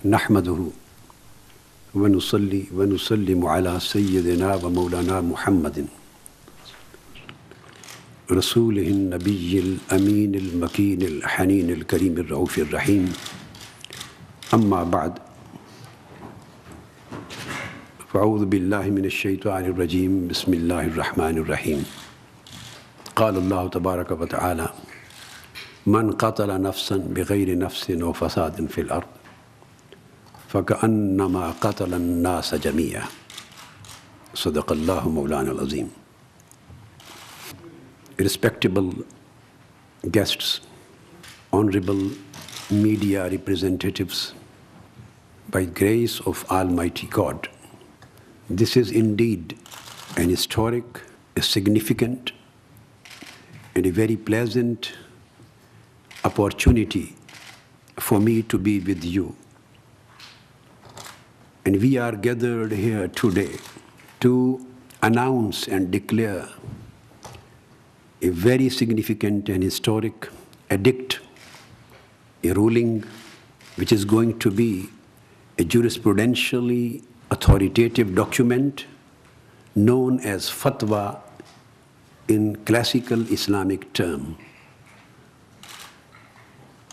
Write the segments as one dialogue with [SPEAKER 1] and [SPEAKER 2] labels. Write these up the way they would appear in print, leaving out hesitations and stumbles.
[SPEAKER 1] نحمده ونصلي ونسلم على سيدنا ومولانا محمد رسوله النبي الأمين المكين الحنين الكريم الرؤوف الرحيم أما بعد فأعوذ بالله من الشيطان الرجيم بسم الله الرحمن الرحيم قال الله تبارك وتعالى من قتل نفسا بغير نفس وفساد في الأرض فكأنما قتل الناس جميعا صدق الله مولانا العظيم. Respectable guests, honorable media representatives, by grace of Almighty God, this is indeed an historic, a significant, and a very pleasant opportunity for me to be with you. And we are gathered here today to announce and declare a very significant and historic edict, a ruling which is going to be a jurisprudentially authoritative document known as Fatwa in classical Islamic term.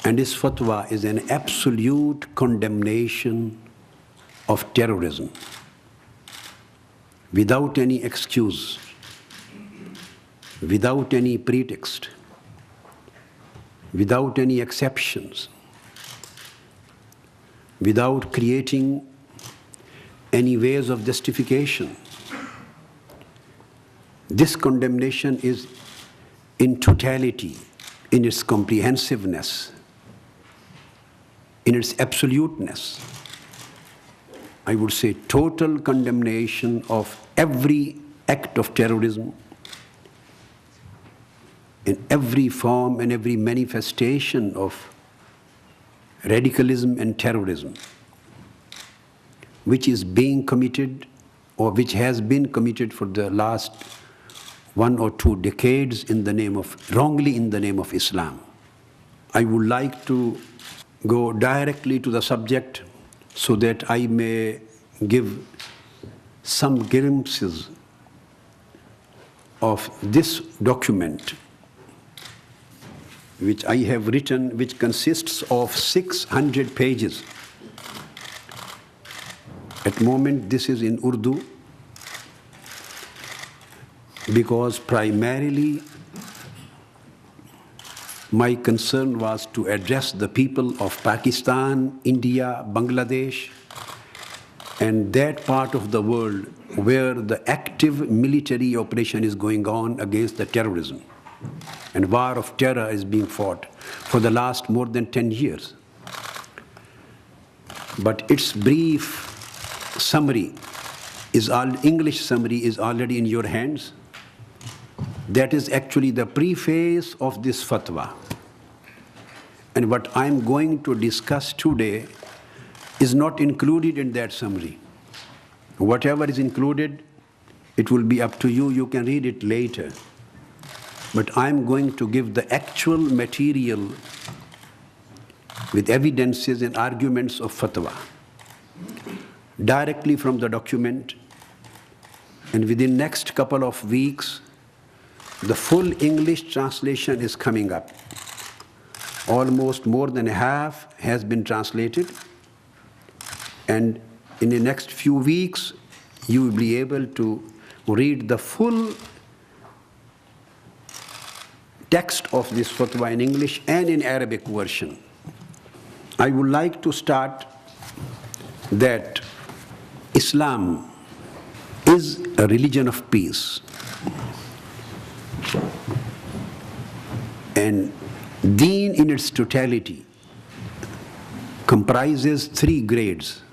[SPEAKER 1] And this Fatwa is an absolute condemnation of terrorism without any excuse, without any pretext, without any exceptions, without creating any ways of justification. This condemnation is in totality, in its comprehensiveness, in its absoluteness. I would say total condemnation of every act of terrorism, in every form and every manifestation of radicalism and terrorism, which is being committed or which has been committed for the last 1 or 2 decades wrongly in the name of Islam. I would like to go directly to the subject so that I may give some glimpses of this document which I have written, which consists of 600 pages. At the moment, this is in Urdu because primarily my concern was to address the people of Pakistan, India, Bangladesh, and that part of the world where the active military operation is going on against the terrorism. And war of terror is being fought for the last more than 10 years. But its brief summary, English summary is already in your hands. That is actually the preface of this fatwa. And what I'm going to discuss today is not included in that summary. Whatever is included, it will be up to you. You can read it later. But I'm going to give the actual material with evidences and arguments of fatwa directly from the document. And within next couple of weeks, the full English translation is coming up. Almost more than half has been translated. And in the next few weeks, you will be able to read the full text of this fatwa in English and in Arabic version. I would like to start that Islam is a religion of peace. And Deen in its totality comprises 3 grades.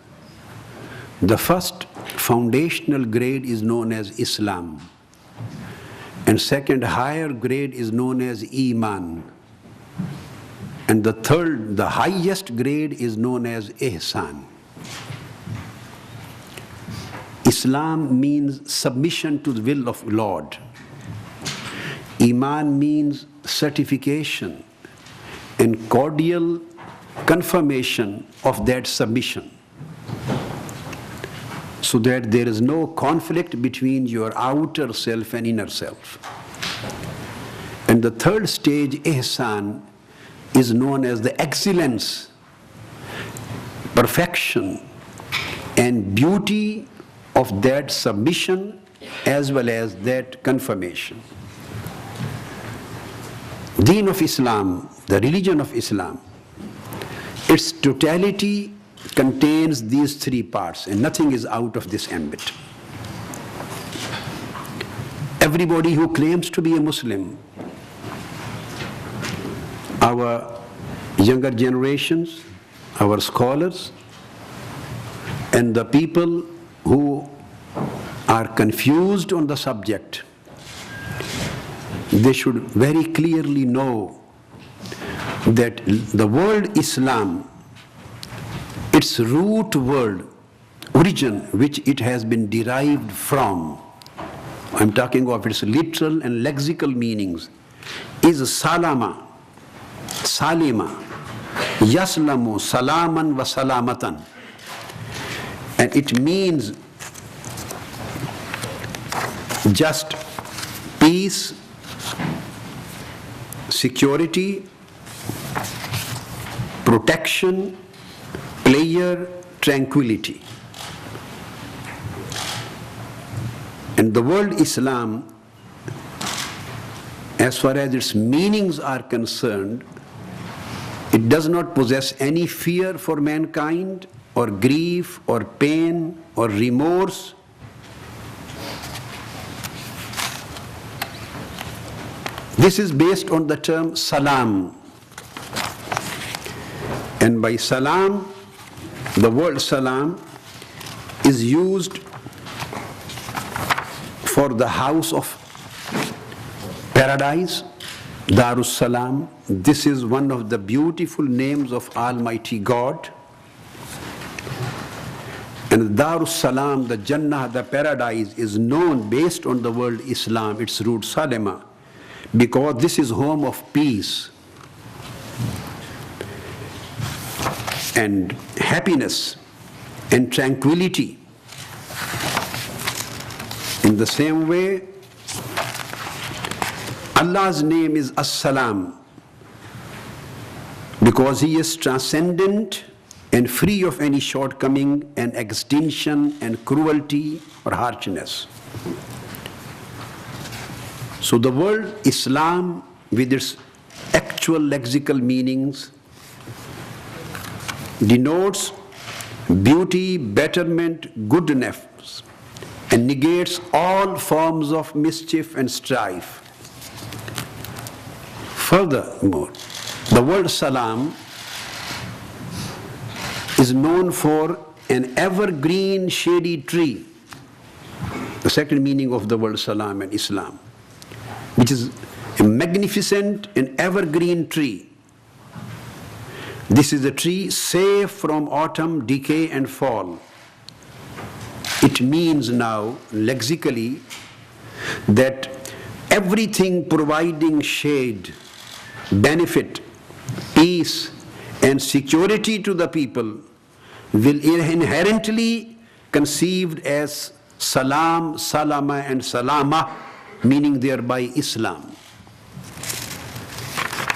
[SPEAKER 1] The first foundational grade is known as Islam. And second higher grade is known as Iman. And the third, the highest grade is known as Ihsan. Islam means submission to the will of Lord. Iman means certification and cordial confirmation of that submission, so that there is no conflict between your outer self and inner self. And the third stage, ihsan, is known as the excellence, perfection, and beauty of that submission as well as that confirmation. Deen of Islam, the religion of Islam, its totality contains these three parts, and nothing is out of this ambit. Everybody who claims to be a Muslim, our younger generations, our scholars, and the people who are confused on the subject, they should very clearly know that the word Islam, its root word, origin, which it has been derived from, I'm talking of its literal and lexical meanings, is salama, salima, yaslamu, salaman wa salamatan. And it means just peace, security, protection, pleasure, tranquility. And the word Islam, as far as its meanings are concerned, it does not possess any fear for mankind, or grief, or pain, or remorse. This is based on the term salam. And by salam, the word salam is used for the house of paradise, Darus Salam. This is one of the beautiful names of Almighty God. And Darus Salam, the Jannah, the paradise, is known based on the word Islam, its root Salama, because this is home of peace and happiness and tranquility. In the same way, Allah's name is As-Salam, because He is transcendent and free of any shortcoming and extinction and cruelty or harshness. So the word Islam, with its actual lexical meanings, denotes beauty, betterment, goodness, and negates all forms of mischief and strife. Furthermore, the word Salam is known for an evergreen shady tree, the second meaning of the word Salam and Islam, which is a magnificent and evergreen tree. This is a tree safe from autumn, decay, and fall. It means now, lexically, that everything providing shade, benefit, peace, and security to the people will inherently conceived as salam, salama, and salama, meaning thereby Islam.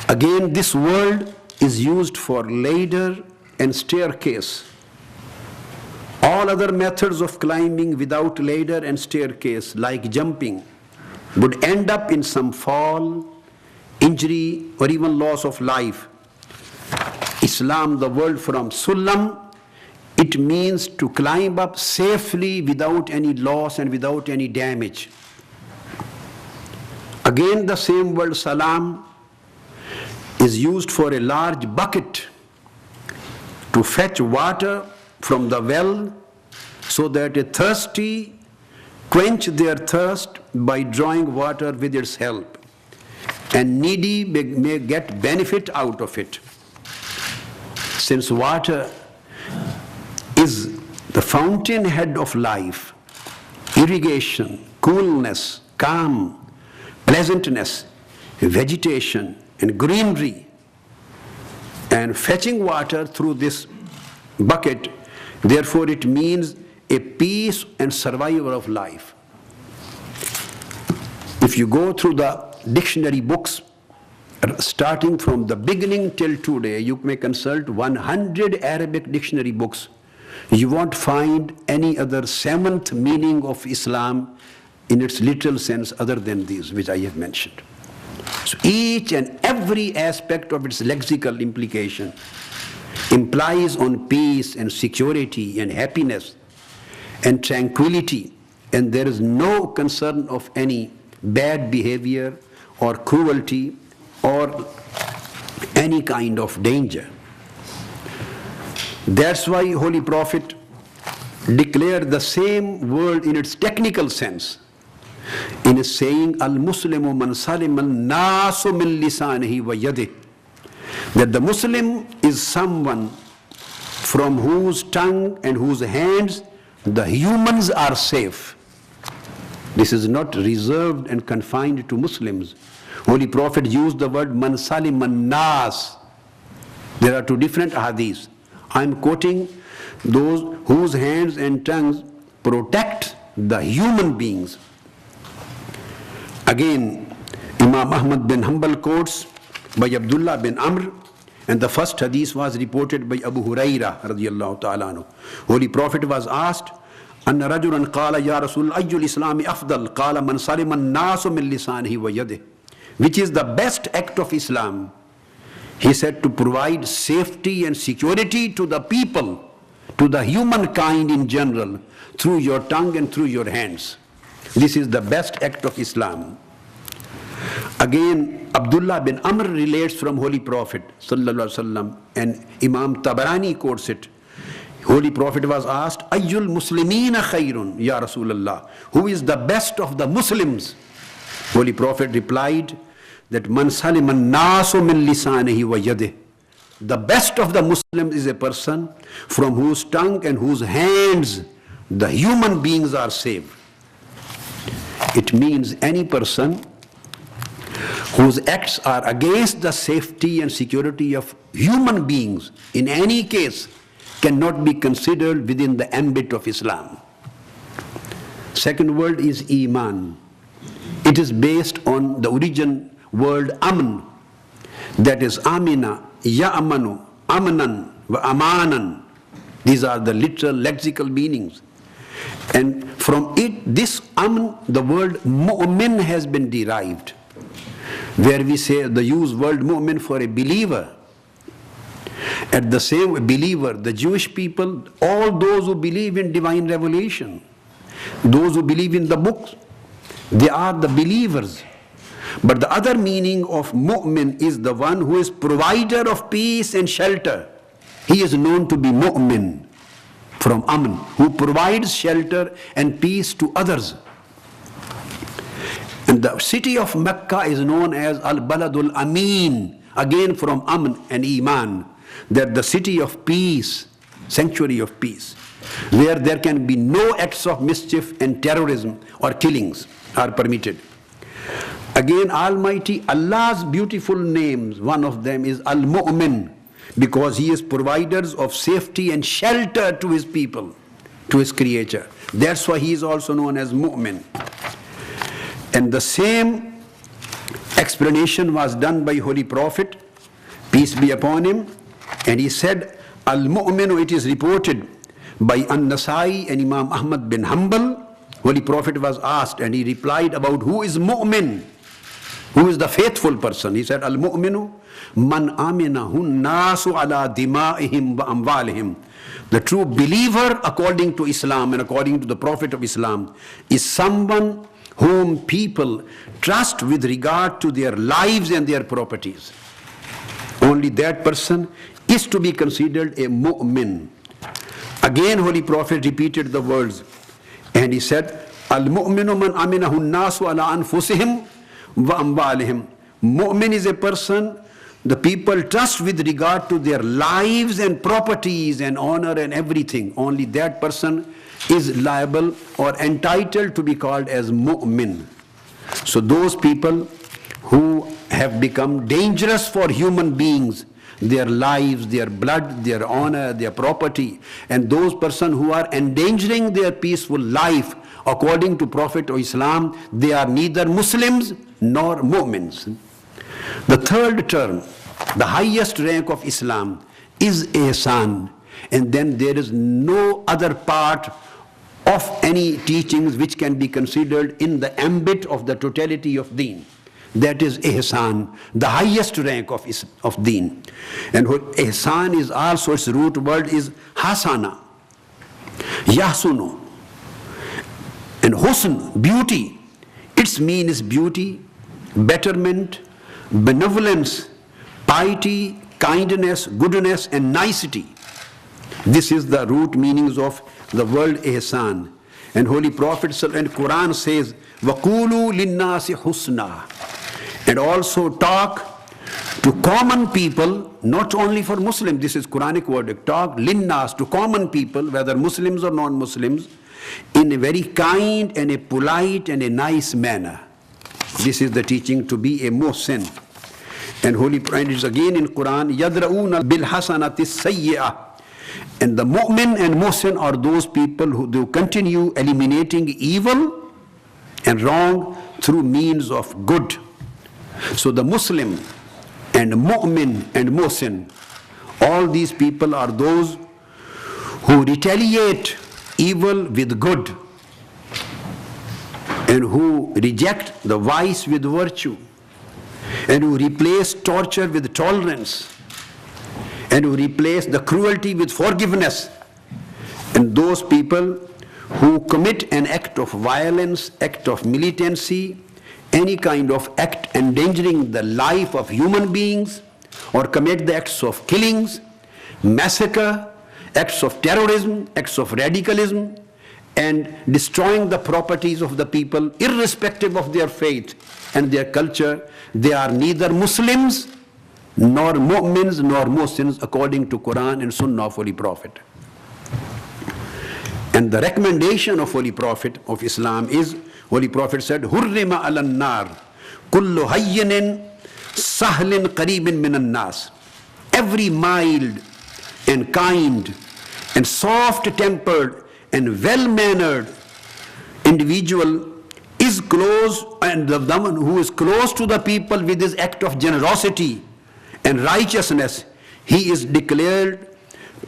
[SPEAKER 1] Again, this word is used for ladder and staircase. All other methods of climbing without ladder and staircase, like jumping, would end up in some fall, injury, or even loss of life. Islam, the word from Sulam, it means to climb up safely without any loss and without any damage. Again, the same word Salam is used for a large bucket to fetch water from the well, so that a thirsty quench their thirst by drawing water with its help, and needy may get benefit out of it. Since water is the fountainhead of life, irrigation, coolness, calm, pleasantness, vegetation, and greenery, and fetching water through this bucket, therefore it means a peace and survival of life. If you go through the dictionary books, starting from the beginning till today, you may consult 100 Arabic dictionary books. You won't find any other seventh meaning of Islam in its literal sense other than these which I have mentioned. So each and every aspect of its lexical implication implies on peace and security and happiness and tranquility, and there is no concern of any bad behavior or cruelty or any kind of danger. That's why Holy Prophet declared the same word in its technical sense in his saying, Al-Muslimu man salim al-nasu min lisanihi wa yadih, that the Muslim is someone from whose tongue and whose hands the humans are safe. This is not reserved and confined to Muslims. Holy Prophet used the word man salim al-nas. There are two different hadiths. I am quoting those whose hands and tongues protect the human beings. Again, Imam Ahmad bin Hanbal quotes by Abdullah bin Amr, and the first hadith was reported by Abu Huraira radiyallahu ta'ala anhu. Holy Prophet was asked, Anna rajulan qala ya Rasul ayyul Islami afdal, qala man salima an-nasu min lisanihi wa yadihi. Which is the best act of Islam? He said, to provide safety and security to the people, to the humankind in general, through your tongue and through your hands. This is the best act of Islam. Again, Abdullah bin Amr relates from Holy Prophet sallallahu alaihi wasallam, and Imam Tabarani quotes it. Holy Prophet was asked, Ayyul Muslimina khayrun, Ya Rasulullah, who is the best of the Muslims? Holy Prophet replied that man saliman nasu min lisanihi wa yadih. The best of the Muslims is a person from whose tongue and whose hands the human beings are saved. It means any person whose acts are against the safety and security of human beings in any case cannot be considered within the ambit of Islam. Second word is Iman. It is based on the origin word Aman, that is Amina, Ya'amanu, Amanan, wa Amanan. These are the literal lexical meanings. And from it, this Aman, the word Mu'min has been derived, where we say the use word Mu'min for a believer. At the same believer, the Jewish people, all those who believe in divine revelation, those who believe in the books, they are the believers. But the other meaning of Mu'min is the one who is provider of peace and shelter. He is known to be Mu'min from Aman, who provides shelter and peace to others. And the city of Mecca is known as Al-Baladul Amin, again from Aman and Iman, that the city of peace, sanctuary of peace, where there can be no acts of mischief and terrorism or killings are permitted. Again, Almighty Allah's beautiful names, one of them is Al-Mu'min, because He is providers of safety and shelter to His people, to His creature. That's why He is also known as Mu'min. And the same explanation was done by Holy Prophet, peace be upon him, and he said, Al-Mu'minu, it is reported by An-Nasai and Imam Ahmad bin Hanbal. Holy Prophet was asked and he replied about who is Mu'min, who is the faithful person. He said, Al-Mu'minu man aminahu nasu ala dima'ihim wa amwalihim. The true believer according to Islam and according to the Prophet of Islam is someone whom people trust with regard to their lives and their properties. Only that person is to be considered a mu'min. Again, Holy Prophet repeated the words, and he said, Al-mu'minu man aminahu nasu ala anfusihim wa amwalihim. Mu'min is a person the people trust with regard to their lives and properties and honor and everything. Only that person is liable or entitled to be called as mu'min. So those people who have become dangerous for human beings, their lives, their blood, their honor, their property. And those persons who are endangering their peaceful life, according to Prophet of Islam, they are neither Muslims nor Mu'mins. The third term, the highest rank of Islam, is ihsan. And then there is no other part of any teachings which can be considered in the ambit of the totality of deen. That is ihsan, the highest rank of deen. And ihsan is also, its root word is hasana, yahsunu. And husn, beauty. Its mean is beauty, betterment, benevolence, piety, kindness, goodness, and nicety. This is the root meanings of the word ihsan. And Holy Prophet and Quran says, وَقُولُوا لِلنَّاسِ حُسْنًا. And also talk to common people, not only for Muslims, this is Quranic word, talk linnas, to common people, whether Muslims or non-Muslims, in a very kind and a polite and a nice manner. This is the teaching to be a muhsin. And Holy Prophet is again in Quran, يَدْرَؤُونَ بِالْحَسَنَةِ السَّيِّئَةِ. And the mu'min and muhsin are those people who do continue eliminating evil and wrong through means of good. So the Muslim and mu'min and muhsin, all these people are those who retaliate evil with good and who reject the vice with virtue and who replace torture with tolerance and who replace the cruelty with forgiveness. And those people who commit an act of violence, act of militancy, any kind of act endangering the life of human beings, or commit the acts of killings, massacre, acts of terrorism, acts of radicalism, and destroying the properties of the people irrespective of their faith and their culture, they are neither Muslims nor mu'mins nor Muslims according to Quran and Sunnah of Holy Prophet. And the recommendation of Holy Prophet of Islam is, Holy Prophet said, Hurrima ala nar kullu hayyinin sahlin qareebin minan nas. Every mild and kind and soft-tempered and well-mannered individual is close, and the one who is close to the people with his act of generosity and righteousness, he is declared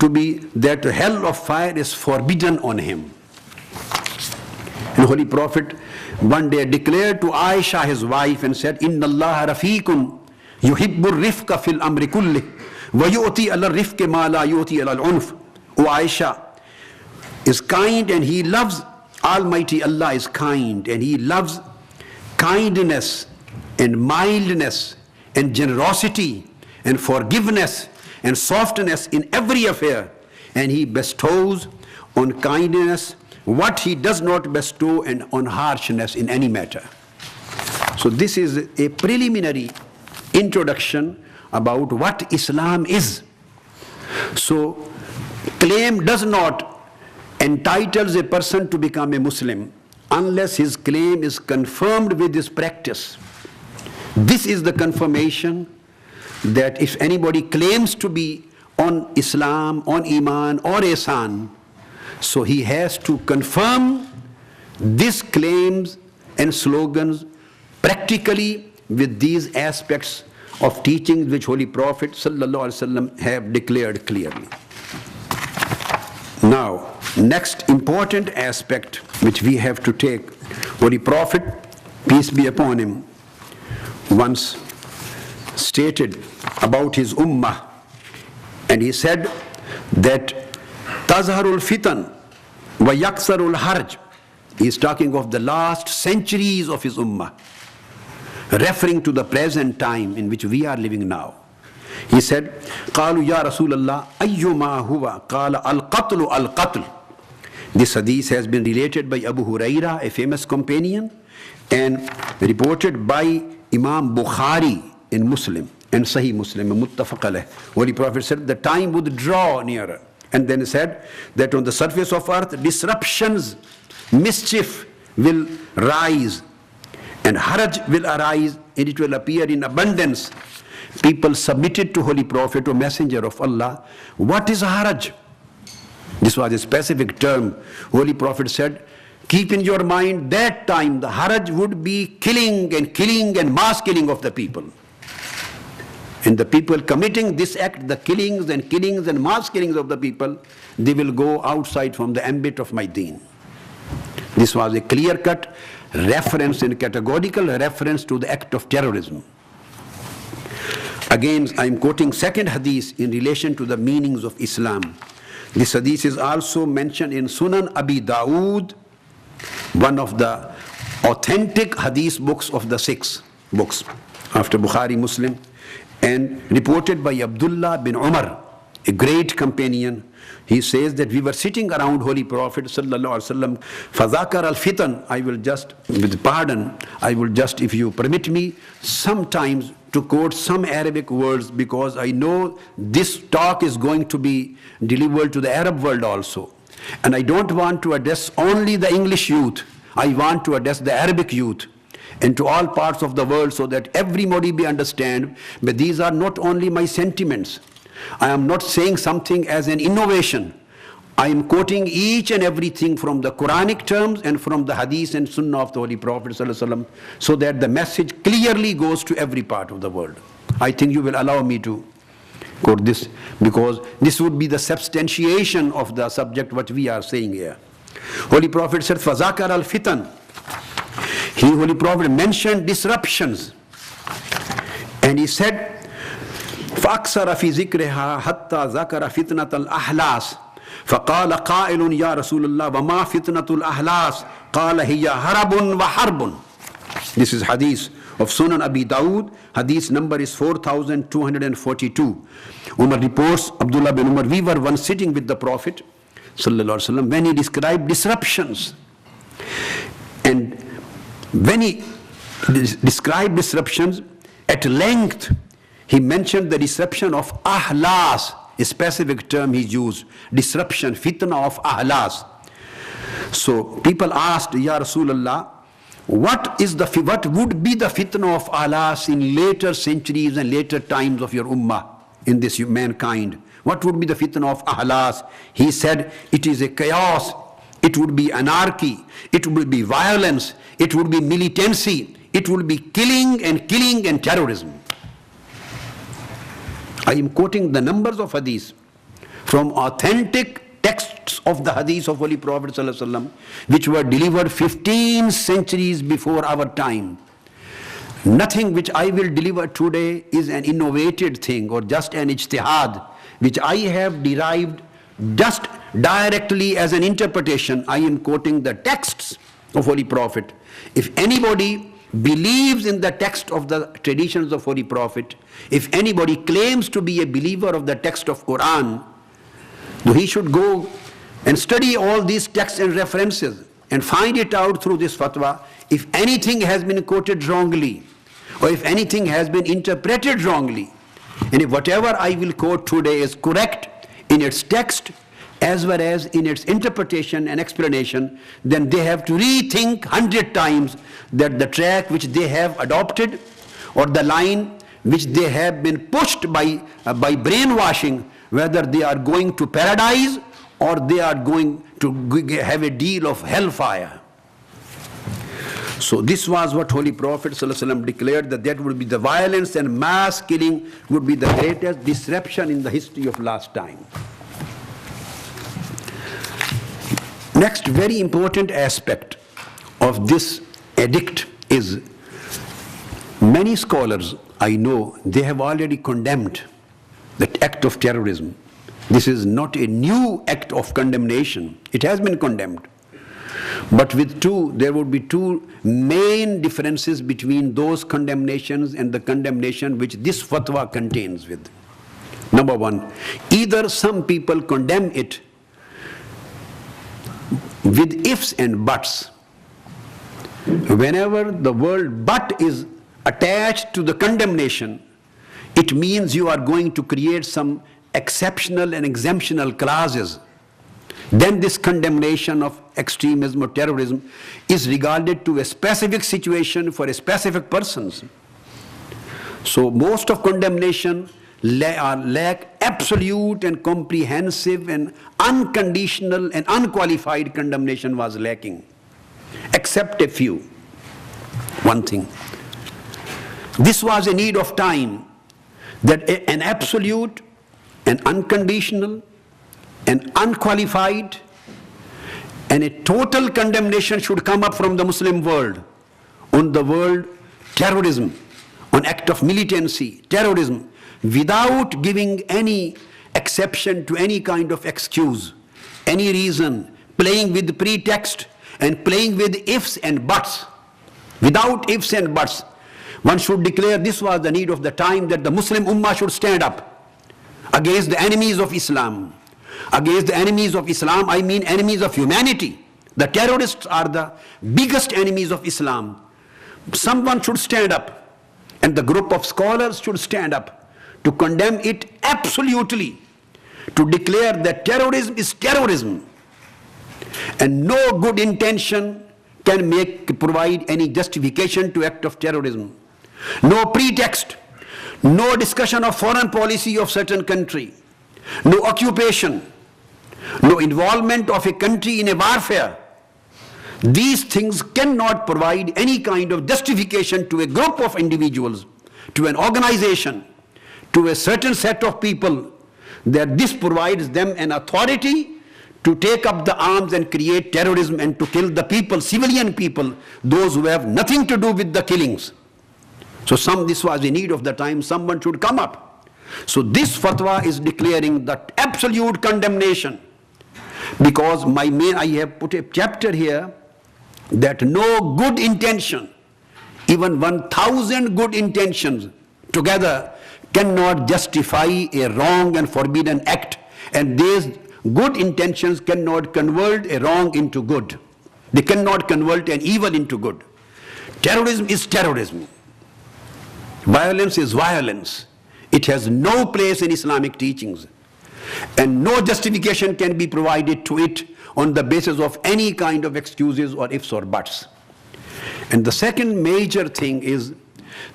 [SPEAKER 1] to be that the hell of fire is forbidden on him. And Holy Prophet one day declared to Aisha, his wife, and said, Inna Allah rafiqun yuhibbu rifqa fil amri kulli wa yu'ti ala rifqi ma la yu'ti ala al-unf. O Aisha is kind and he loves, Almighty Allah is kind and he loves kindness and mildness and generosity and forgiveness and softness in every affair, and he bestows on kindness what he does not bestow and on harshness in any matter. So this is a preliminary introduction about what Islam is. So claim does not entitles a person to become a Muslim unless his claim is confirmed with his practice. This is the confirmation that if anybody claims to be on Islam, on Iman or Ihsan, so he has to confirm these claims and slogans practically with these aspects of teachings which Holy Prophet ﷺ have declared clearly. Now, next important aspect which we have to take, Holy Prophet, peace be upon him, once stated about his ummah, and he said that tazharul fitan wa yaksarul harj. He is talking of the last centuries of his ummah, referring to the present time in which we are living now. He said, قالوا يا رسول الله أيما هو قال القتل القتل. This hadith has been related by Abu Huraira, a famous companion, and reported by Imam Bukhari in Muslim and Sahih Muslim, muttafaq alayh. Holy Prophet said the time would draw nearer, and then he said that on the surface of earth disruptions, mischief will rise and haraj will arise, and it will appear in abundance. people submitted to Holy Prophet or Messenger of Allah, what is haraj? This was a specific term. Holy Prophet said, keep in your mind that time the haraj would be killing and mass killing of the people. And the people committing this act, the killings and mass killings of the people, they will go outside from the ambit of my deen. This was a clear-cut reference and categorical reference to the act of terrorism. Again, I am quoting second hadith in relation to the meanings of Islam. This hadith is also mentioned in Sunan Abi Dawood, one of the authentic hadith books of the 6 books after Bukhari, Muslim, and reported by Abdullah bin Umar, a great companion. He says that we were sitting around Holy Prophet sallallahu alaihi wasallam. Fazakar al-fitan. I will just, with pardon, if you permit me, sometimes to quote some Arabic words, because I know this talk is going to be delivered to the Arab world also. And I don't want to address only the English youth. I want to address the Arabic youth and to all parts of the world, so that everybody may understand that these are not only my sentiments. I am not saying something as an innovation. I am quoting each and everything from the Quranic terms and from the hadith and sunnah of the Holy Prophet ﷺ, so that the message clearly goes to every part of the world. I think you will allow me to quote this, because this would be the substantiation of the subject what we are saying here. Holy Prophet said, Fazakar al-fitan. Holy Prophet mentioned disruptions, and he said, فَأَكْسَرَ فِي ذِكْرِهَا حَتَّى ذَكَرَ فِتْنَةَ الْأَحْلَاسِ فَقَالَ قَائِلٌ يَا رَسُولَ اللَّهِ وَمَا فِتْنَةُ الْأَحْلَاسِ قَالَ هِيَ هَرَبٌ وَحَرْبٌ. This is hadith of Sunan Abi Dawood. Hadith number is 4242. Umar reports, Abdullah bin Umar, we were once sitting with the Prophet sallallahu alaihi wasallam when he described disruptions. And when he described disruptions at length, he mentioned the disruption of ahlas, a specific term he used, disruption, fitna of ahlas. So people asked, Ya Rasulullah, what would be the fitna of ahlas in later centuries and later times of your ummah, in this mankind? What would be the fitna of ahlas? He said, it is a chaos, it would be anarchy, it would be violence, it would be militancy, it would be killing and terrorism. I am quoting the numbers of hadith from authentic texts of the hadith of Holy Prophet ﷺ, which were delivered 15 centuries before our time. Nothing which I will deliver today is an innovated thing or just an ijtihad, which I have derived just directly as an interpretation. I am quoting the texts of Holy Prophet. If anybody believes in the text of the traditions of Holy Prophet, if anybody claims to be a believer of the text of Quran, he should go and study all these texts and references and find it out through this fatwa. If anything has been quoted wrongly, or if anything has been interpreted wrongly, and if whatever I will quote today is correct in its text as well as in its interpretation and explanation, then they have to rethink 100 times that the track which they have adopted, or the line which they have been pushed by brainwashing, whether they are going to paradise or they are going to have a deal of hellfire. So this was what Holy Prophet ﷺ declared, that would be the violence and mass killing would be the greatest disruption in the history of last time. Next very important aspect of this edict is, many scholars I know, they have already condemned that act of terrorism. This is not a new act of condemnation. It has been condemned. But there would be two main differences between those condemnations and the condemnation which this fatwa contains with. Number one, either some people condemn it with ifs and buts. Whenever the word but is attached to the condemnation, it means you are going to create some exceptional and exemptional clauses. Then this condemnation of extremism or terrorism is regarded to a specific situation for a specific persons. So most of condemnation lack absolute and comprehensive and unconditional and unqualified condemnation was lacking, except a few. One thing. This was a need of time, that an absolute, an unconditional, an unqualified, and a total condemnation should come up from the Muslim world on the word terrorism, on act of militancy, terrorism, without giving any exception to any kind of excuse, any reason, playing with pretext and playing with ifs and buts. Without ifs and buts, one should declare this was the need of the time, that the Muslim Ummah should stand up against the enemies of Islam. Against the enemies of Islam, I mean enemies of humanity. The terrorists are the biggest enemies of Islam. Someone should stand up, and the group of scholars should stand up to condemn it absolutely, to declare that terrorism is terrorism, and no good intention can provide any justification to act of terrorism. No pretext, no discussion of foreign policy of certain country, no occupation, no involvement of a country in a warfare. These things cannot provide any kind of justification to a group of individuals, to an organization, to a certain set of people, that this provides them an authority to take up the arms and create terrorism and to kill the people, civilian people, those who have nothing to do with the killings. So this was the need of the time, someone should come up. So this fatwa is declaring that absolute condemnation, because I have put a chapter here that no good intention, even 1,000 good intentions together cannot justify a wrong and forbidden act, and these good intentions cannot convert a wrong into good. They cannot convert an evil into good. Terrorism is terrorism. Violence is violence. It has no place in Islamic teachings, and no justification can be provided to it on the basis of any kind of excuses or ifs or buts. And the second major thing is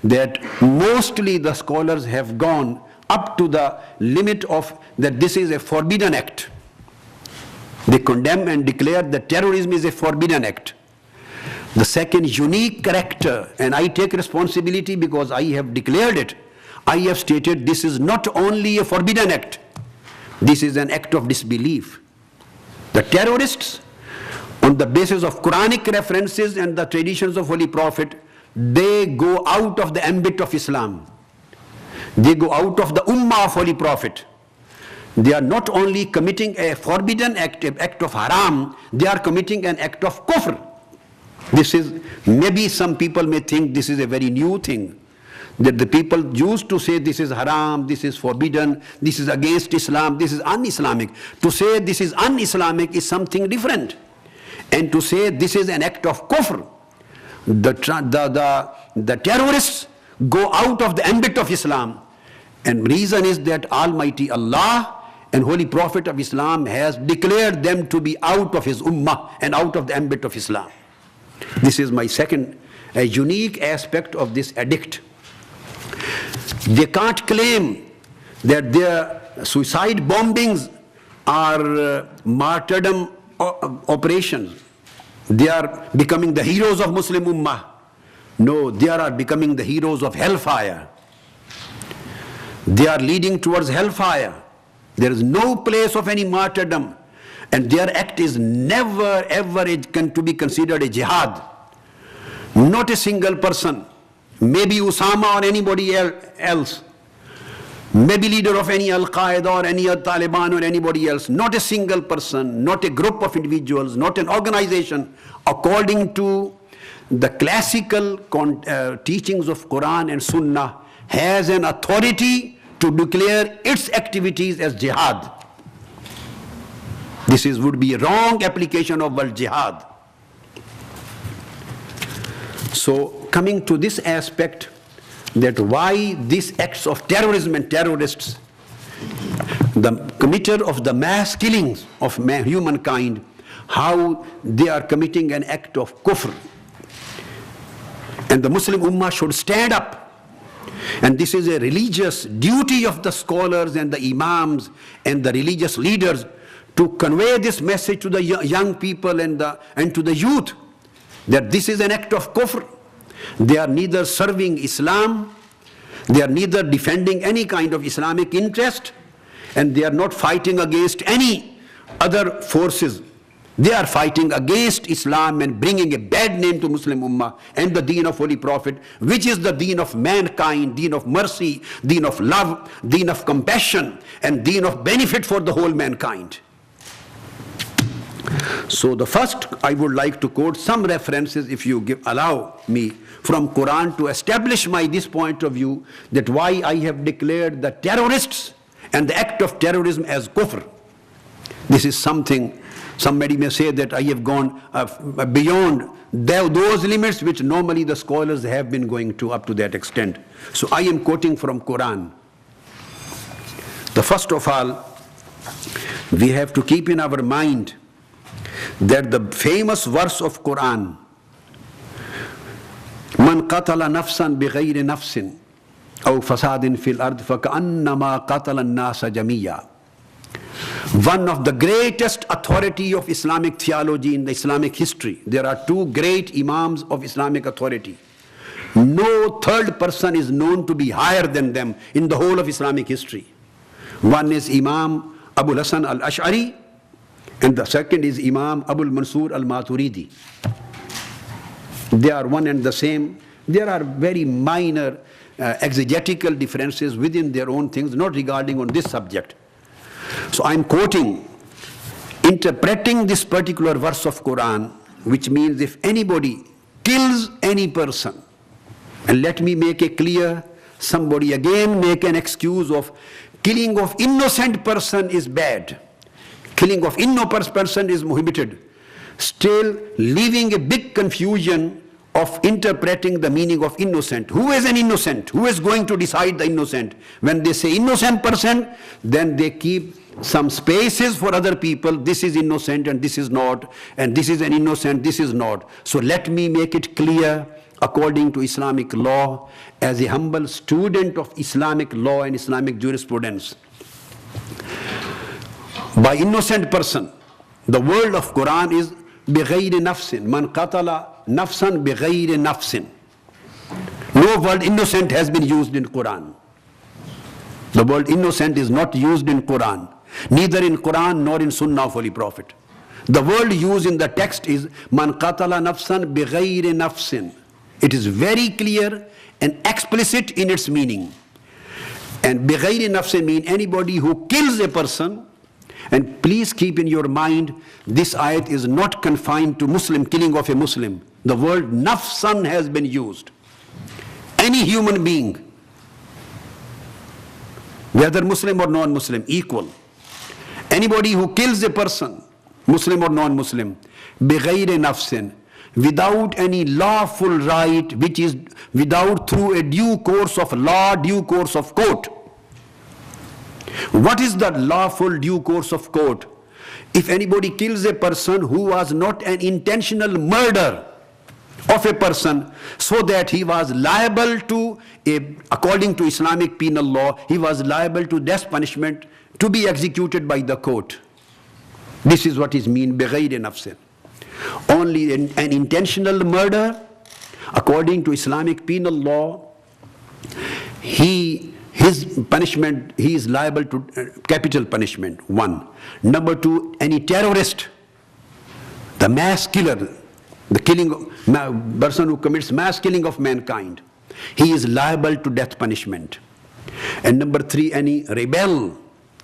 [SPEAKER 1] that mostly the scholars have gone up to the limit of that this is a forbidden act. They condemn and declare that terrorism is a forbidden act. The second unique character, and I take responsibility because I have declared it, I have stated this is not only a forbidden act, this is an act of disbelief. The terrorists, on the basis of Quranic references and the traditions of Holy Prophet, they go out of the ambit of Islam. They go out of the Ummah of Holy Prophet. They are not only committing a forbidden act, an act of haram, they are committing an act of kufr. This is, maybe some people may think this is a very new thing, that the people used to say this is haram, this is forbidden, this is against Islam, this is un-Islamic. To say this is un-Islamic is something different. And to say this is an act of kufr, the terrorists go out of the ambit of Islam. And reason is that Almighty Allah and Holy Prophet of Islam has declared them to be out of his ummah and out of the ambit of Islam. This is my second unique aspect of this edict. They can't claim that their suicide bombings are martyrdom operations. They are becoming the heroes of Muslim Ummah. No, they are becoming the heroes of hellfire. They are leading towards hellfire. There is no place of any martyrdom, and their act is never ever to be considered a jihad. Not a single person, maybe Usama or anybody else, maybe leader of any Al-Qaeda or any Taliban or anybody else, not a single person, not a group of individuals, not an organization, according to the classical teachings of Quran and Sunnah, has an authority to declare its activities as jihad. This would be a wrong application of word jihad. So coming to this aspect, that why these acts of terrorism and terrorists, the committer of the mass killings of humankind, how they are committing an act of kufr. And the Muslim Ummah should stand up And this is a religious duty of the scholars and the imams and the religious leaders to convey this message to the young people and to the youth, that this is an act of kufr. They are neither serving Islam, they are neither defending any kind of Islamic interest, and they are not fighting against any other forces. They are fighting against Islam and bringing a bad name to Muslim Ummah and the deen of Holy Prophet, which is the deen of mankind, deen of mercy, deen of love, deen of compassion, and deen of benefit for the whole mankind. So the first, I would like to quote some references, if you allow me, from Quran to establish this point of view, that why I have declared the terrorists and the act of terrorism as kufr. This is something, somebody may say that I have gone beyond those limits which normally the scholars have been going to up to that extent. So I am quoting from Quran. The first of all, we have to keep in our mind that the famous verse of Quran, Man qatala nafsan bighayri nafsin aw fasadin fil ard faka'annama qatala an-nasa jamiyya. One of the greatest authority of Islamic theology in the Islamic history. There are two great imams of Islamic authority. No third person is known to be higher than them in the whole of Islamic history. One is Imam Abu Hasan al-Ash'ari, and the second is Imam Abu al-Mansur al-Maturidi. They are one and the same. There are very minor exegetical differences within their own things, not regarding on this subject. So I'm quoting, interpreting this particular verse of Quran, which means if anybody kills any person, and let me make it clear, somebody again make an excuse of killing of innocent person is bad, killing of innocent person is prohibited, still leaving a big confusion of interpreting the meaning of innocent. Who is an innocent? Who is going to decide the innocent? When they say innocent person, then they keep some spaces for other people. This is innocent and this is not, and this is an innocent, this is not. So let me make it clear according to Islamic law, as a humble student of Islamic law and Islamic jurisprudence. By innocent person, the word of Quran is بِغَيْرِ نَفْسٍ مَنْ قَتَلَ نَفْسًا بِغَيْرِ نَفْسٍ. No word innocent has been used in Quran. The word innocent is not used in Quran, neither in Quran nor in Sunnah of Holy Prophet. The word used in the text is مَنْ قَتَلَ نَفْسًا بِغَيْرِ نَفْسٍ. It is very clear and explicit in its meaning. And بِغَيْرِ نَفْسٍ means anybody who kills a person. And please keep in your mind, this ayat is not confined to Muslim, killing of a Muslim. The word nafsan has been used. Any human being, whether Muslim or non-Muslim, equal. Anybody who kills a person, Muslim or non-Muslim, بِغَيْرِ نَفْسٍ, without any lawful right, which is without through a due course of law, due course of court. What is the lawful due course of court? If anybody kills a person who was not an intentional murder of a person, so that he was liable to, according to Islamic penal law, he was liable to death punishment to be executed by the court. This is what is mean بِغَيْرِ نَفْسٍ. Only an intentional murder, according to Islamic penal law, his punishment, he is liable to capital punishment, one. Number two, any terrorist, the mass killer, the killing person who commits mass killing of mankind, he is liable to death punishment. And number three, any rebel,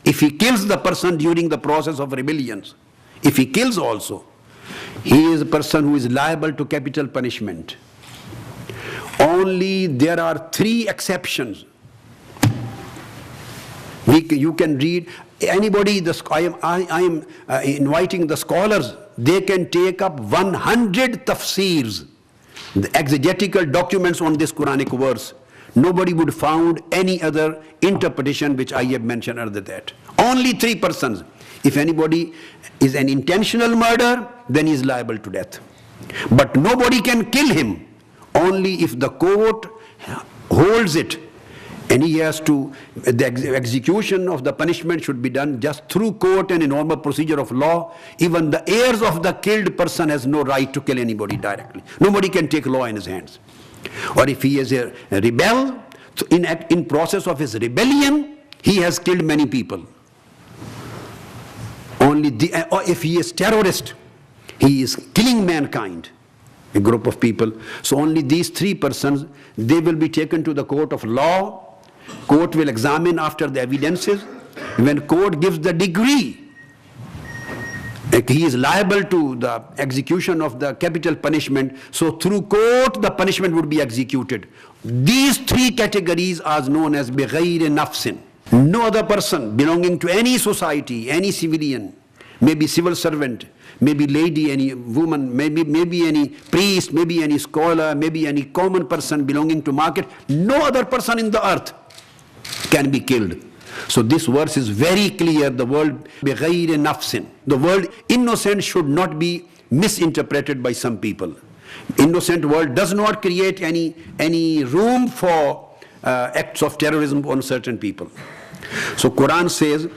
[SPEAKER 1] if he kills the person during the process of rebellions, if he kills also, he is a person who is liable to capital punishment. Only there are three exceptions. You can read, anybody, I am inviting the scholars, they can take up 100 tafsirs, the exegetical documents on this Quranic verse. Nobody would found any other interpretation which I have mentioned other than that. Only three persons. If anybody is an intentional murder, then he is liable to death. But nobody can kill him, only if the court holds it And he has to, the execution of the punishment should be done just through court and a normal procedure of law. Even the heirs of the killed person has no right to kill anybody directly. Nobody can take law in his hands. Or if he is a rebel, so in process of his rebellion, he has killed many people. Or if he is terrorist, he is killing mankind, a group of people. So only these three persons, they will be taken to the court of law. Court will examine after the evidences. When court gives the degree, he is liable to the execution of the capital punishment. So through court, the punishment would be executed. These three categories are known as بِغَيْرِ نَفْسٍ. No other person belonging to any society, any civilian, maybe civil servant, maybe lady, any woman, maybe any priest, maybe any scholar, maybe any common person belonging to market, no other person in the earth can be killed. So this verse is very clear. The word بِغَيْرِ نَفْسٍ, the word innocent should not be misinterpreted by some people. Innocent word does not create any room for acts of terrorism on certain people. So Quran says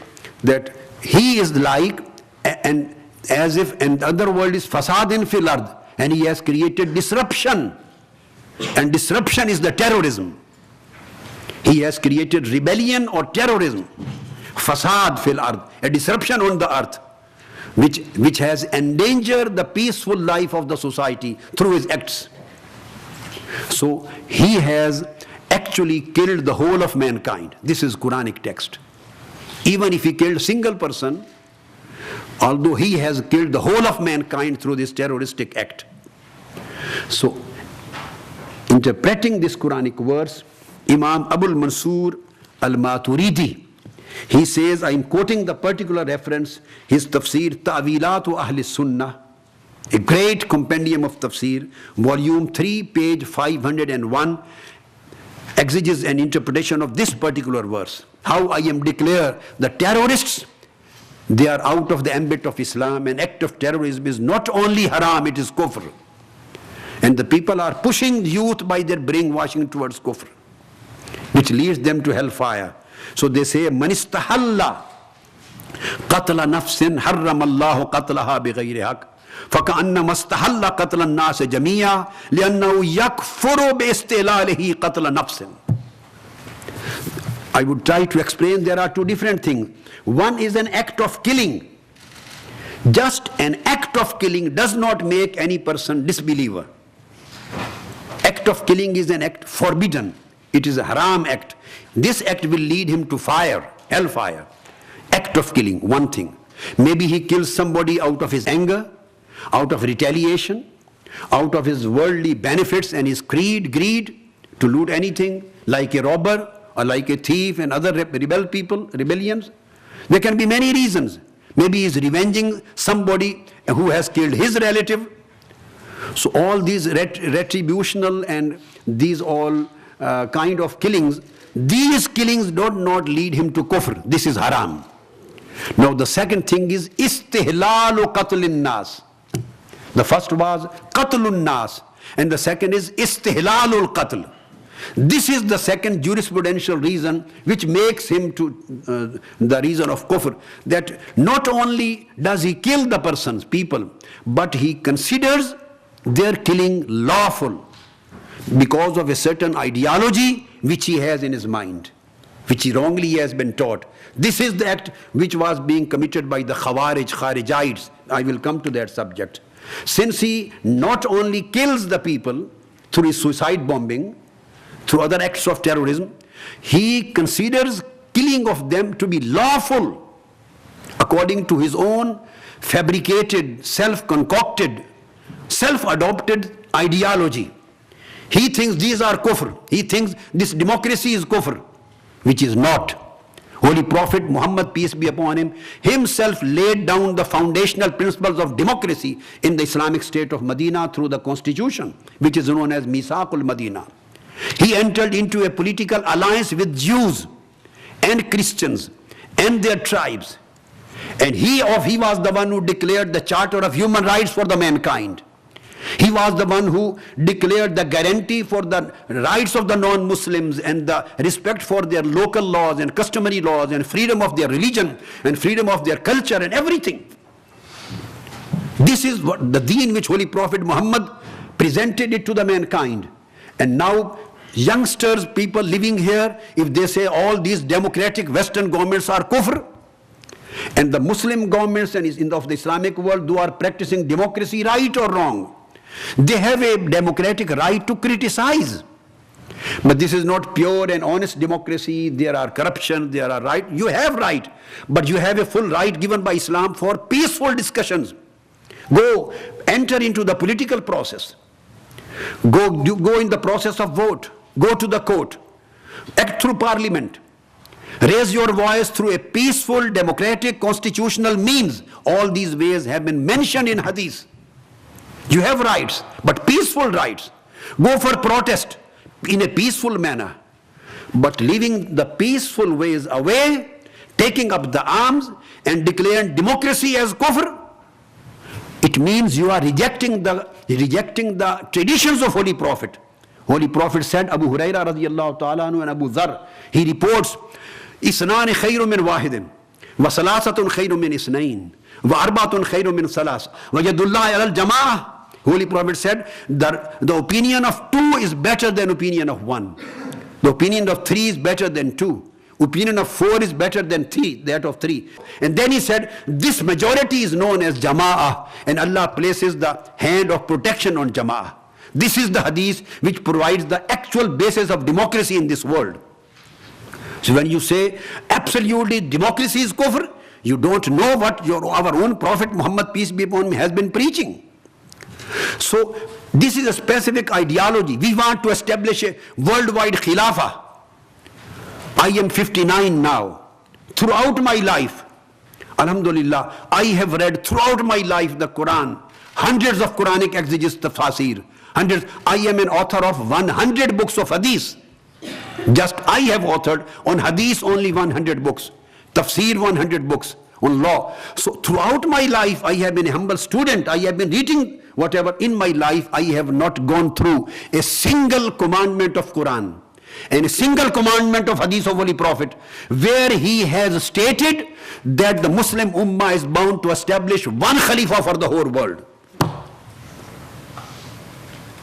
[SPEAKER 1] that he is like, and as if, and the other word is fasadin fil ard, and he has created disruption, and disruption is the terrorism. He has created rebellion or terrorism, fasad fil ard, a disruption on the earth, which has endangered the peaceful life of the society through his acts. So he has actually killed the whole of mankind. This is Quranic text. Even if he killed a single person, although he has killed the whole of mankind through this terroristic act. So, interpreting this Quranic verse, Imam Abul Mansur al-Maturidi, he says, I am quoting the particular reference, his tafsir, Ta'wilatu Ahli Sunnah, a great compendium of tafsir, volume 3, page 501, exegesis and interpretation of this particular verse. How I am declare the terrorists, they are out of the ambit of Islam. An act of terrorism is not only haram, it is kufr. And the people are pushing youth by their brainwashing towards kufr, which leads them to hellfire. So they say, Man istahalla qatla nafsin harram Allahu qatlaha bighayri haq. فَكَأَنَّمَا اسْتَحَلَّ قَتْلَ النَّاسِ جَمِيعًا لِأَنَّهُ يَكْفُرُ بِإِسْتِحْلَالِهِ قَتْلَ نَفْسٍ. I would try to explain there are two different things. One is an act of killing. Just an act of killing does not make any person disbeliever. Act of killing is an act forbidden. It is a haram act. This act will lead him to fire, hellfire. Act of killing, one thing. Maybe he kills somebody out of his anger, out of retaliation, out of his worldly benefits and his greed to loot anything, like a robber or like a thief and other rebellions. There can be many reasons. Maybe he is revenging somebody who has killed his relative. So all these retributional and these all kind of killings, these killings do not lead him to kufr. This is haram. Now the second thing is istihlalu qatlin nas. The first was qatlun nas, and the second is istihlalul qatl. This is the second jurisprudential reason which makes him to the reason of kufr, that not only does he kill the persons, people, but he considers their killing lawful because of a certain ideology which he has in his mind, which he wrongly has been taught. This is the act which was being committed by the Kharijites. I will come to that subject. Since he not only kills the people through his suicide bombing, through other acts of terrorism, he considers killing of them to be lawful according to his own fabricated, self-concocted, self-adopted ideology. He thinks these are kufr. He thinks this democracy is kufr, which is not. Holy Prophet Muhammad, peace be upon him, himself laid down the foundational principles of democracy in the Islamic state of Medina through the constitution, which is known as Misaqul Medina. He entered into a political alliance with Jews and Christians and their tribes. And he was the one who declared the Charter of Human Rights for the mankind. He was the one who declared the guarantee for the rights of the non-Muslims and the respect for their local laws and customary laws and freedom of their religion and freedom of their culture and everything. This is what the deen which Holy Prophet Muhammad presented it to the mankind. And now youngsters, people living here, if they say all these democratic Western governments are kufr, and the Muslim governments and of the Islamic world who are practicing democracy, right or wrong, they have a democratic right to criticize. But this is not pure and honest democracy. There are corruption, there are right. You have right, but you have a full right given by Islam for peaceful discussions. Go enter into the political process. Go in the process of vote. Go to the court. Act through parliament. Raise your voice through a peaceful, democratic, constitutional means. All these ways have been mentioned in hadith. You have rights, but peaceful rights. Go for protest in a peaceful manner. But leaving the peaceful ways away, taking up the arms and declaring democracy as kufr, it means you are rejecting the traditions of Holy Prophet. Holy Prophet said, Abu Huraira radiyallahu ta'ala anhu and Abu Dhar, he reports, Isnani khayru min wahidin, wa salasatun khayru min isnain, wa arbatun khayru min salas, wa yadullahi alal jama'ah. Holy Prophet said, the opinion of two is better than opinion of one. The opinion of three is better than two. Opinion of four is better than that of three. And then he said, this majority is known as jama'ah, and Allah places the hand of protection on jama'ah. This is the hadith which provides the actual basis of democracy in this world. So when you say absolutely democracy is kufr, you don't know what our own Prophet Muhammad, peace be upon him, has been preaching. So this is a specific ideology. We want to establish a worldwide khilafah. I am 59 now. Throughout my life, alhamdulillah, I have read throughout my life the Quran, hundreds of Quranic exegesis, tafsir, hundreds. I am an author of 100 books of hadith. Just I have authored on hadith only 100 books, tafsir 100 books, on law. So throughout my life, I have been a humble student. I have been reading whatever in my life. I have not gone through a single commandment of Quran and a single commandment of hadith of Holy Prophet where he has stated that the Muslim Ummah is bound to establish one Khalifa for the whole world.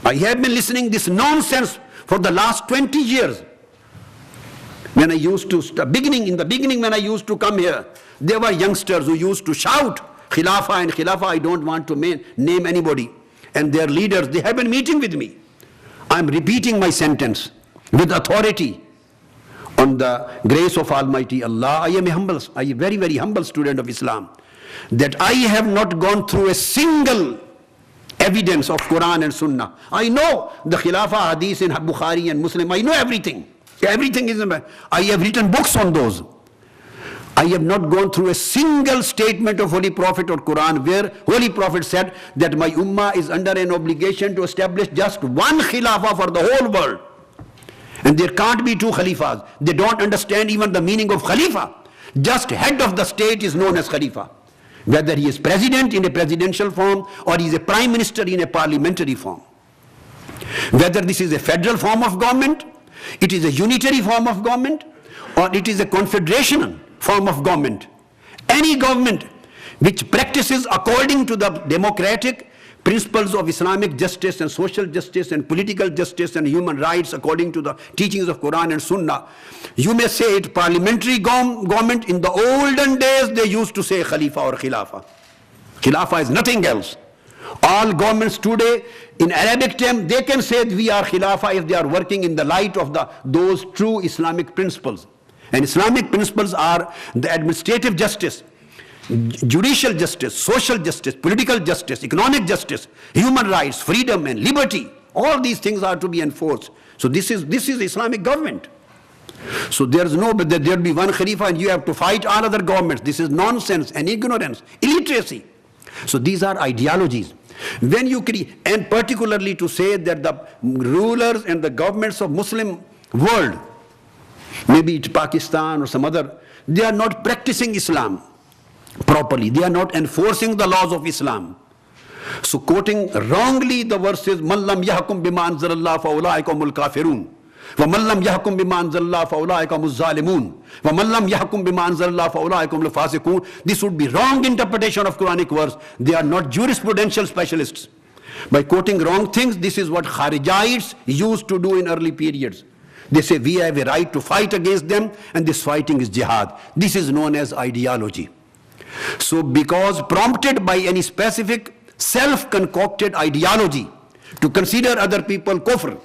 [SPEAKER 1] I have been listening this nonsense for the last 20 years. When I used to, in the beginning when I used to come here, there were youngsters who used to shout Khilafah and Khilafah. I don't want to name anybody. And their leaders, they have been meeting with me. I'm repeating my sentence with authority on the grace of Almighty Allah. I am a very, very humble student of Islam. That I have not gone through a single evidence of Quran and Sunnah. I know the Khilafah hadith in Bukhari and Muslim. I know everything. Everything is, I have written books on those. I have not gone through a single statement of Holy Prophet or Quran where Holy Prophet said that my Ummah is under an obligation to establish just one Khilafah for the whole world. And there can't be two Khalifas. They don't understand even the meaning of Khalifa. Just head of the state is known as Khalifa. Whether he is president in a presidential form or he is a prime minister in a parliamentary form. Whether this is a federal form of government, it is a unitary form of government, or it is a confederation form of government. Any government which practices according to the democratic principles of Islamic justice and social justice and political justice and human rights according to the teachings of Quran and Sunnah. You may say it parliamentary government. In the olden days they used to say Khalifa or Khilafah. Khilafah is nothing else. All governments today in Arabic term, they can say we are Khilafah if they are working in the light of those true Islamic principles. And Islamic principles are the administrative justice, judicial justice, social justice, political justice, economic justice, human rights, freedom and liberty. All these things are to be enforced. So this is Islamic government. So there will be one Khalifa and you have to fight all other governments. This is nonsense and ignorance, illiteracy. So these are ideologies. When you and particularly to say that the rulers and the governments of Muslim world, maybe it's Pakistan or some other, they are not practicing Islam properly. They are not enforcing the laws of Islam. So quoting wrongly the verses, مَنْ لَمْ يَحْكُمْ بِمَا أَنزَلَ اللَّهُ فَأُولَٰئِكَ هُمُ الْكَافِرُونَ وَمَنْ لَمْ يَحْكُمْ بِمَا أَنزَلَ اللَّهُ فَأُولَٰئِكَ هُمُ الظَّالِمُونَ وَمَنْ لَمْ يَحْكُمْ بِمَا أَنزَلَ اللَّهُ فَأُولَٰئِكَ هُمُ الْفَاسِقُونَ. This would be wrong interpretation of Quranic verse. They are not jurisprudential specialists. By quoting wrong things, this is what Kharijites used to do in early periods. They say we have a right to fight against them, and this fighting is jihad. This is known as ideology. So because prompted by any specific self-concocted ideology to consider other people kufr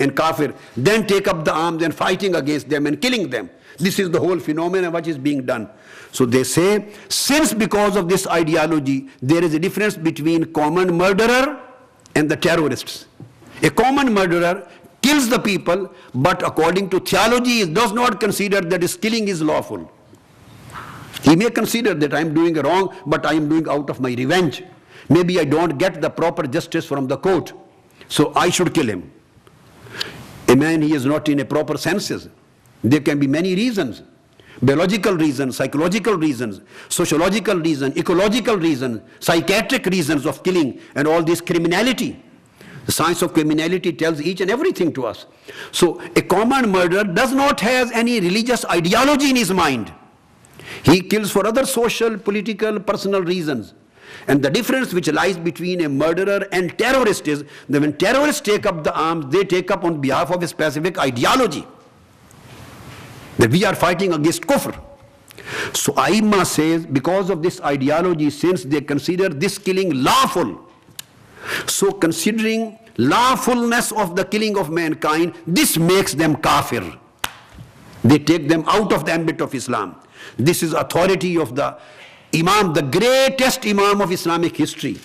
[SPEAKER 1] and kafir, then take up the arms and fighting against them and killing them. This is the whole phenomenon which is being done. So they say, since because of this ideology, there is a difference between common murderer and the terrorists. A common murderer kills the people, but according to theology, he does not consider that his killing is lawful. He may consider that I am doing wrong, but I am doing out of my revenge. Maybe I don't get the proper justice from the court, so I should kill him. A man, he is not in a proper senses. There can be many reasons. Biological reasons, psychological reasons, sociological reasons, ecological reasons, psychiatric reasons of killing, and all this criminality. The science of criminality tells each and everything to us. So a common murderer does not have any religious ideology in his mind. He kills for other social, political, personal reasons. And the difference which lies between a murderer and terrorist is that when terrorists take up the arms, they take up on behalf of a specific ideology. That we are fighting against kufr. So Aimma says, because of this ideology, since they consider this killing lawful, so considering lawfulness of the killing of mankind, this makes them kafir. They take them out of the ambit of Islam. This is authority of the Imam, the greatest Imam of Islamic history,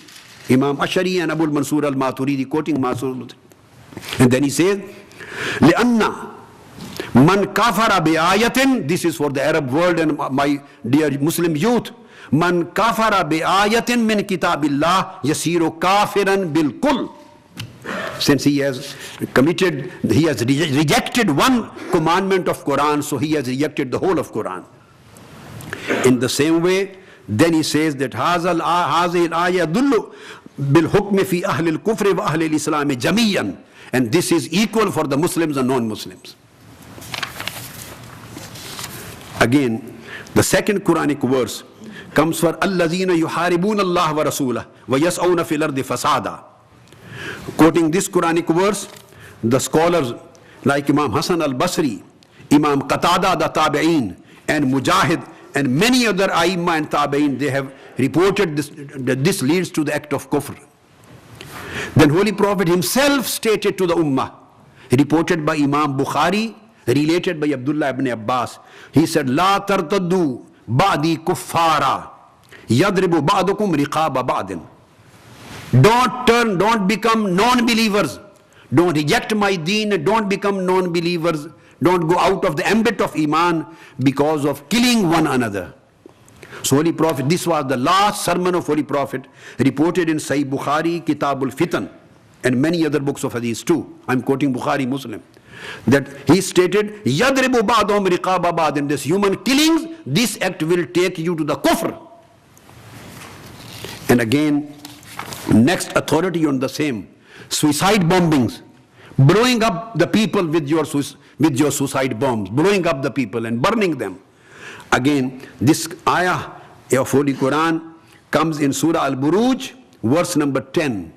[SPEAKER 1] Imam Ashari and Abul Mansur al-Maturidi, quoting Mansur. And then he says, لِأَنَّ Man kafara bi-ayatin, this is for the Arab world and my dear Muslim youth. Man kafara bi-ayatin min kitabillah yasiru kafiran bil-kul. Since he has committed, he has rejected one commandment of Quran, so he has rejected the whole of Quran. In the same way, then he says that هذه الآية يدل بالحكم في أهل الكفر وأهل الإسلام جميعا, and this is equal for the Muslims and non-Muslims. Again, the second Quranic verse comes for الذين يحاربون الله ورسوله ويسعون في الأرض فسادا. Quoting this Quranic verse, the scholars like Imam Hassan al-Basri, Imam Qatada the Tabi'een, and Mujahid, and many other Aimma and Tabi'een, they have reported this, that this leads to the act of kufr. Then Holy Prophet himself stated to the Ummah, reported by Imam Bukhari, related by Abdullah ibn Abbas, he said, La tartaddu ba'di kuffara yadribu ba'dukum riqaba ba'din. Don't become non-believers. Don't reject my deen, don't become non-believers. Don't go out of the ambit of Iman because of killing one another. So Holy Prophet, this was the last sermon of Holy Prophet, reported in Sahih Bukhari, Kitabul Fitan, and many other books of hadith too. I'm quoting Bukhari Muslim. That he stated, Yadribu ba'dhum riqaba ba'd, in this human killings, this act will take you to the kufr. And again, next authority on the same, suicide bombings, blowing up the people with your suicide bombs, blowing up the people and burning them. Again, this ayah of Holy Quran comes in Surah Al-Buruj, verse number 10.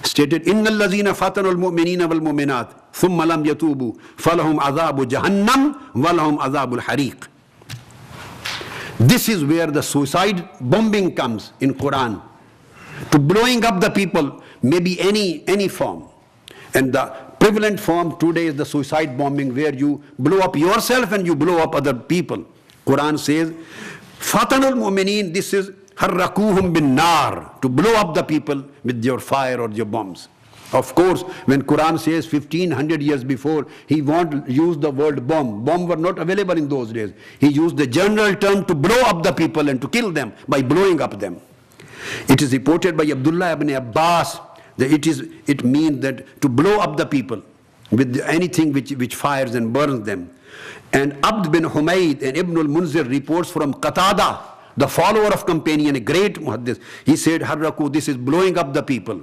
[SPEAKER 1] Stated, إِنَّ الَّذِينَ فَتَنُوا الْمُؤْمِنِينَ وَالْمُؤْمِنَاتِ ثُمَّ لَمْ يَتُوبُوا فَلَهُمْ عَذَابُ جَهَنَّمْ وَلَهُمْ عَذَابُ الْحَرِيقِ. This is where the suicide bombing comes in Quran. To blowing up the people, maybe any form. And the prevalent form today is the suicide bombing, where you blow up yourself and you blow up other people. Quran says, Fatanul Mu'mineen, this is harrakuhum bin nar, to blow up the people with your fire or your bombs. Of course, when Quran says 1500 years before, he won't use the word bomb. Bomb were not available in those days. He used the general term to blow up the people and to kill them by blowing up them. It is reported by Abdullah ibn Abbas that it means that to blow up the people with anything which fires and burns them. And Abd bin Humayd and Ibn al-Munzir reports from Qatada the follower of companion, a great muhaddis, he said, Harraku, this is blowing up the people.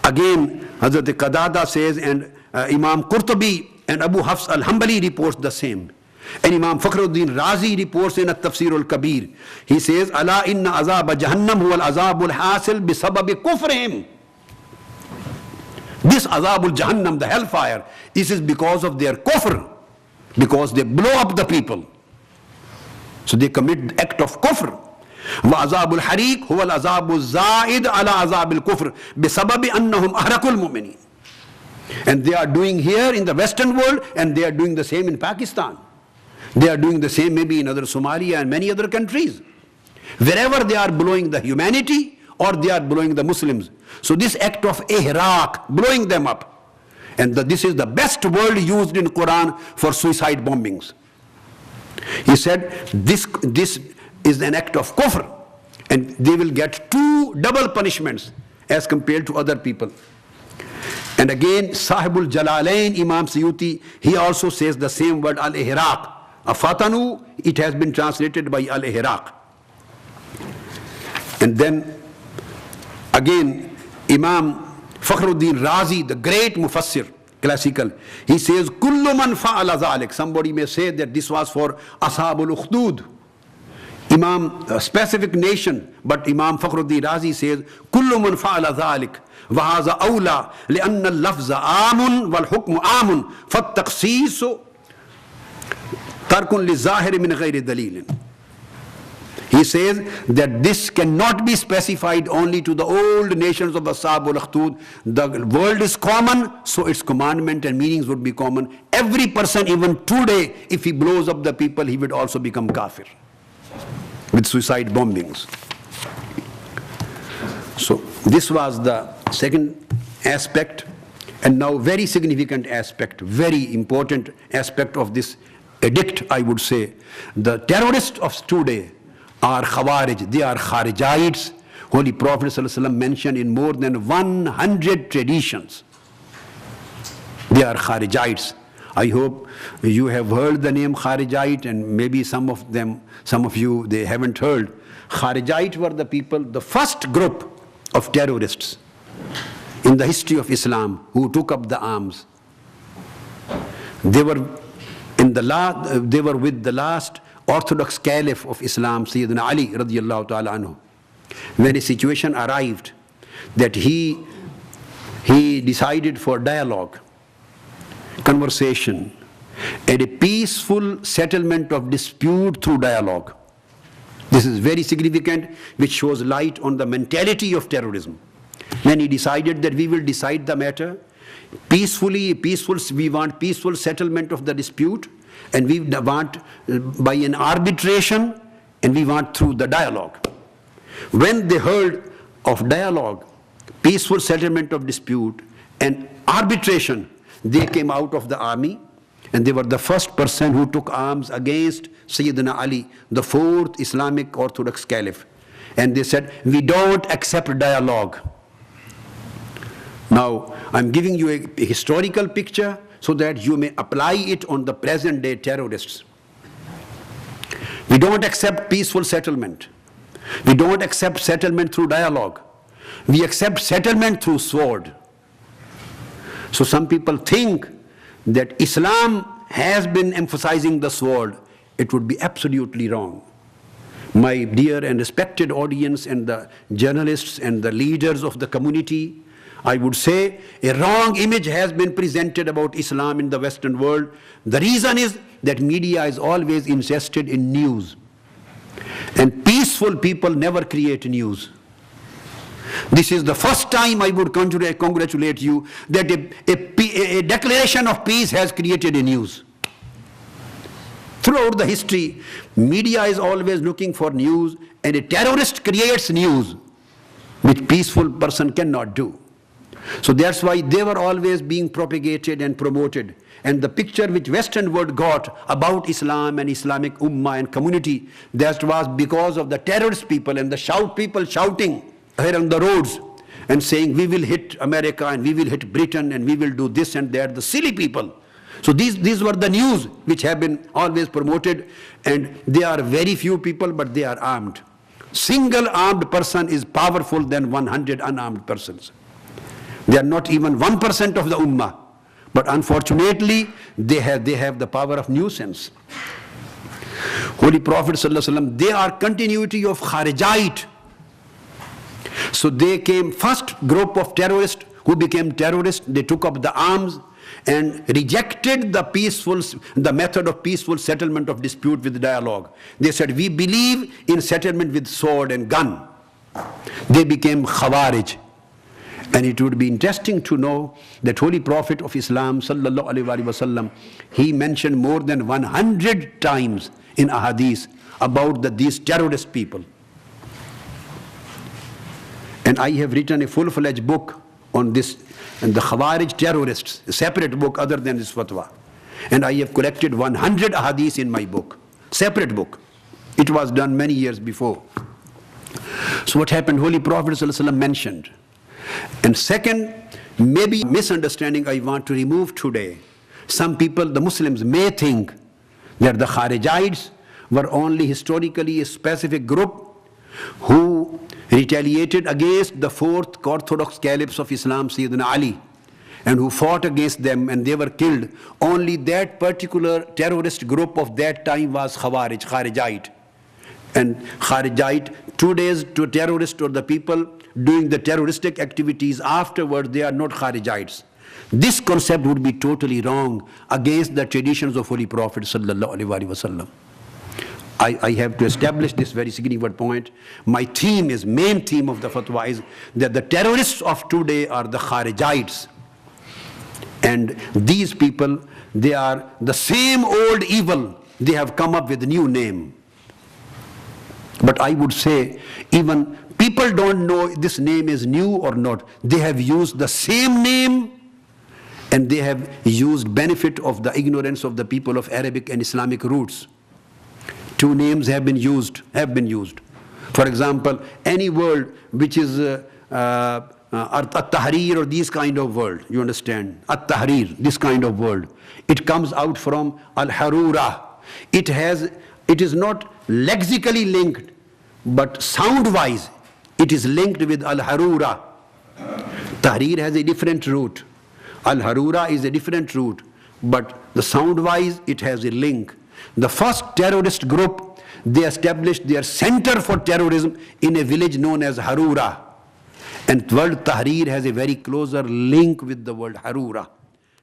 [SPEAKER 1] Again, Hazrat Qadada says, and Imam Qurtubi and Abu Hafs al-Hanbali reports the same. And Imam Fakhruddin Razi reports in At-Tafsir al-Kabir. He says, Ala inna azab jahannam huwa al-azab al-hasil bisababi kufrihim. This azab al-jahannam, the hellfire, this is because of their kufr, because they blow up the people. So they commit the act of kufr. وَعَذَابُ الْحَرِيقِ هُوَ الْعَذَابُ الزَّائِدُ عَلَى عَذَابِ الْكُفْرِ بِسَبَبِ أَنَّهُمْ أَحْرَقُوا الْمُؤْمِنِينَ. And they are doing here in the Western world, and they are doing the same in Pakistan. They are doing the same maybe in other Somalia and many other countries. Wherever they are blowing the humanity, or they are blowing the Muslims. So this act of ihraq, blowing them up. And this is the best word used in Quran for suicide bombings. He said, this is an act of kufr, and they will get double punishments as compared to other people. And again, Sahibul Jalalain, Imam Suyuti, he also says the same word, al-ihraq. Afatanu, it has been translated by al-ihraq. And then again, Imam Fakhruddin Razi, the great mufassir, classical, he says, kullu man fa'ala zalik. Somebody may say that this was for ashabul ukhdud, Imam, a specific nation, but Imam Fakhruddin Razi says, kullu man fa'ala dhalik wa hadha awla li'anna al-lafza amun wal hukmu amun fattaqsisu tarkun li-zahiri min ghayri dalilin. He says that this cannot be specified only to the old nations of Ashabul Ukhdud. The world is common, so its commandment and meanings would be common. Every person, even today, if he blows up the people, he would also become kafir with suicide bombings. So this was the second aspect, and now very significant aspect, very important aspect of this edict, I would say. The terrorists of today are Khawarij, they are Kharijites. Holy Prophet ﷺ mentioned in more than 100 traditions. They are Kharijites. I hope you have heard the name Kharijite, and maybe some of you, they haven't heard. Kharijite were the people, the first group of terrorists in the history of Islam who took up the arms. They were with the last Orthodox Caliph of Islam, Sayyidina Ali radiyallahu ta'ala anhu. When a situation arrived that he decided for dialogue, conversation, and a peaceful settlement of dispute through dialogue. This is very significant, which shows light on the mentality of terrorism. When he decided that we will decide the matter peacefully, we want peaceful settlement of the dispute, and we want by an arbitration, and we want through the dialogue. When they heard of dialogue, peaceful settlement of dispute, and arbitration, they came out of the army, and they were the first person who took arms against Sayyidina Ali, the fourth Islamic Orthodox Caliph. And they said, we don't accept dialogue. Now, I'm giving you a historical picture so that you may apply it on the present day terrorists. We don't accept peaceful settlement. We don't accept settlement through dialogue. We accept settlement through sword. So some people think that Islam has been emphasizing the sword. It would be absolutely wrong. My dear and respected audience and the journalists and the leaders of the community, I would say a wrong image has been presented about Islam in the Western world. The reason is that media is always interested in news. And peaceful people never create news. This is the first time I would congratulate you that a declaration of peace has created a news. Throughout the history, media is always looking for news, and a terrorist creates news which peaceful person cannot do. So that's why they were always being propagated and promoted. And the picture which Western world got about Islam and Islamic Ummah and community, that was because of the terrorist people and the people shouting here on the roads and saying, we will hit America and we will hit Britain and we will do this and that. The silly people So these were the news which have been always promoted, and they are very few people, but they are armed. Single armed person is powerful than 100 unarmed persons. They are not even 1% of the ummah, but unfortunately they have the power of nuisance. Holy Prophet ﷺ, they are continuity of Kharijite. So they came, first group of terrorists who became terrorists, they took up the arms and rejected the method of peaceful settlement of dispute with dialogue. They said, we believe in settlement with sword and gun. They became Khawarij. And it would be interesting to know that Holy Prophet of Islam sallallahu alaihi wasallam, he mentioned more than 100 times in ahadith about these terrorist people. And I have written a full-fledged book on this, and the Khawarij terrorists, a separate book other than this fatwa. And I have collected 100 ahadith in my book, separate book. It was done many years before. So what happened? Holy Prophet ﷺ mentioned. And second, maybe misunderstanding I want to remove today. Some people, the Muslims, may think that the Kharijites were only historically a specific group who retaliated against the fourth orthodox caliphs of Islam, Sayyidina Ali, and who fought against them and they were killed. Only that particular terrorist group of that time was Kharijite. And Kharijite, today's terrorists or the people doing the terroristic activities afterward, they are not Kharijites. This concept would be totally wrong against the traditions of Holy Prophet sallallahu alaihi wasallam. I have to establish this very significant point. My main theme of the fatwa is that the terrorists of today are the Kharijites. And these people, they are the same old evil. They have come up with a new name. But I would say, even people don't know this name is new or not. They have used the same name, and they have used benefit of the ignorance of the people of Arabic and Islamic roots. Two names have been used. For example, any word which is at-tahrir or this kind of word, you understand? At-tahrir, this kind of word. It comes out from al-harura. It is not lexically linked, but sound-wise, it is linked with al-harura. Tahrir has a different root. Al-harura is a different root, but the sound-wise, it has a link. The first terrorist group, they established their center for terrorism in a village known as Harura. And the word Tahrir has a very closer link with the word Harura.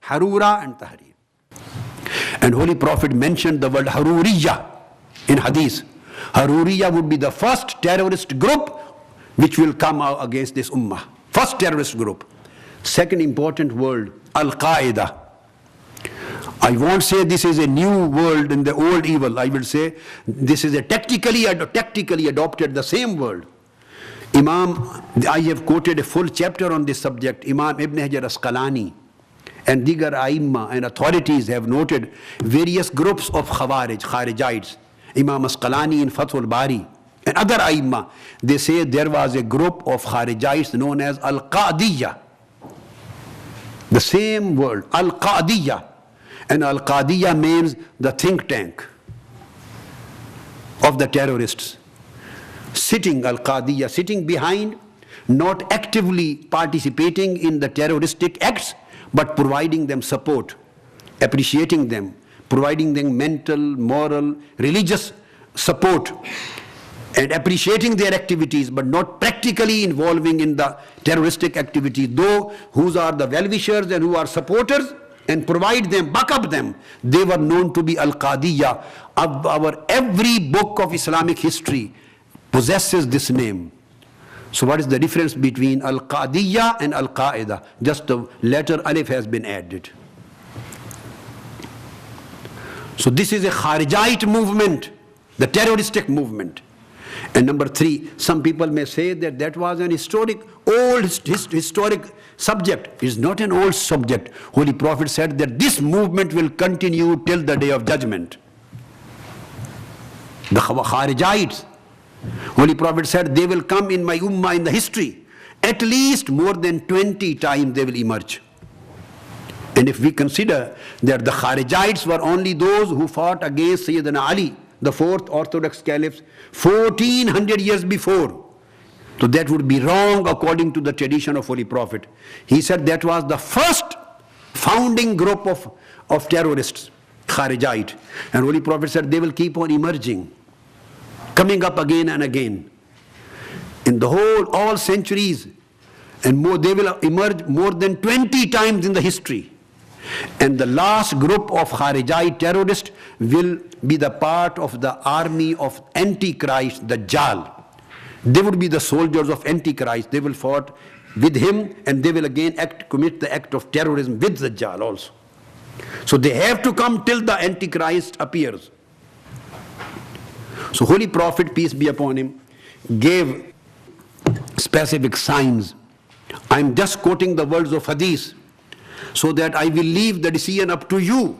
[SPEAKER 1] Harura and Tahrir. And Holy Prophet mentioned the word Haruriya in Hadith. Haruriya would be the first terrorist group which will come out against this ummah. First terrorist group. Second important word, Al-Qaeda. I won't say this is a new world in the old evil. I will say this is a tactically adopted the same world. I have quoted a full chapter on this subject. Imam Ibn Hajar Asqalani and Digar Aimma and authorities have noted various groups of Kharijites. Imam Asqalani in Fathul Bari and other Aimma, they say there was a group of Kharijites known as Al-Qadiyya. The same word, Al-Qadiyya. And Al-Qadiyya means the think tank of the terrorists. Al-Qadiyya, sitting behind, not actively participating in the terroristic acts, but providing them support, appreciating them, providing them mental, moral, religious support, and appreciating their activities, but not practically involving in the terroristic activity. Though who are the well-wishers and who are supporters, and provide them, back up them. They were known to be Al-Qadiyya. Our every book of Islamic history possesses this name. So what is the difference between Al-Qadiyya and Al-Qaeda? Just the letter Alif has been added. So this is a Kharijite movement, the terroristic movement. And number three, some people may say that that was an historic subject. It is not an old subject. Holy Prophet said that this movement will continue till the day of judgment. The Kharijites, Holy Prophet said they will come in my ummah in the history. At least more than 20 times they will emerge. And if we consider that the Kharijites were only those who fought against Sayyidina Ali, the fourth Orthodox Caliph, 1400 years before, so that would be wrong according to the tradition of Holy Prophet. He said that was the first founding group of terrorists, Kharijite. And Holy Prophet said they will keep on emerging, coming up again and again. In the all centuries, and more, they will emerge more than 20 times in the history. And the last group of Kharijite terrorists will be the part of the army of Antichrist, the Dajjal. They would be the soldiers of Antichrist. They will fight with him, and they will again commit the act of terrorism with the Dajjal also. So they have to come till the Antichrist appears. So Holy Prophet, peace be upon him, gave specific signs. I'm just quoting the words of Hadith, so that I will leave the decision up to you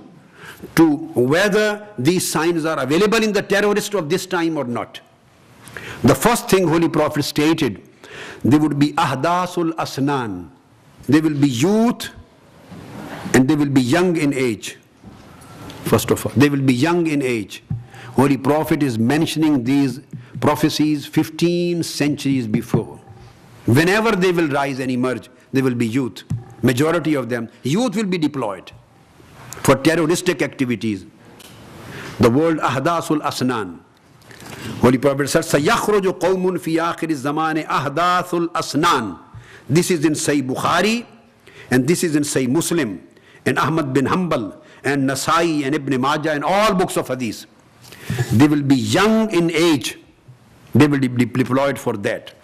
[SPEAKER 1] to whether these signs are available in the terrorists of this time or not. The first thing Holy Prophet stated, they would be ahdasul asnan. They will be youth and they will be young in age. First of all, they will be young in age. Holy Prophet is mentioning these prophecies 15 centuries before. Whenever they will rise and emerge, they will be youth. Majority of them, youth will be deployed for terroristic activities. The word ahdasul asnan. Holy Prophet said, سَيَخْرُجُ قَوْمٌ فِي آخِرِ الزَّمَانِ أَحْدَاثُ الْأَسْنَانِ. This is in Sahih Bukhari, and this is in Sahih Muslim, and Ahmad bin Hanbal, and Nasai, and Ibn Majah, and all books of Hadith. They will be young in age. They will be deployed for that.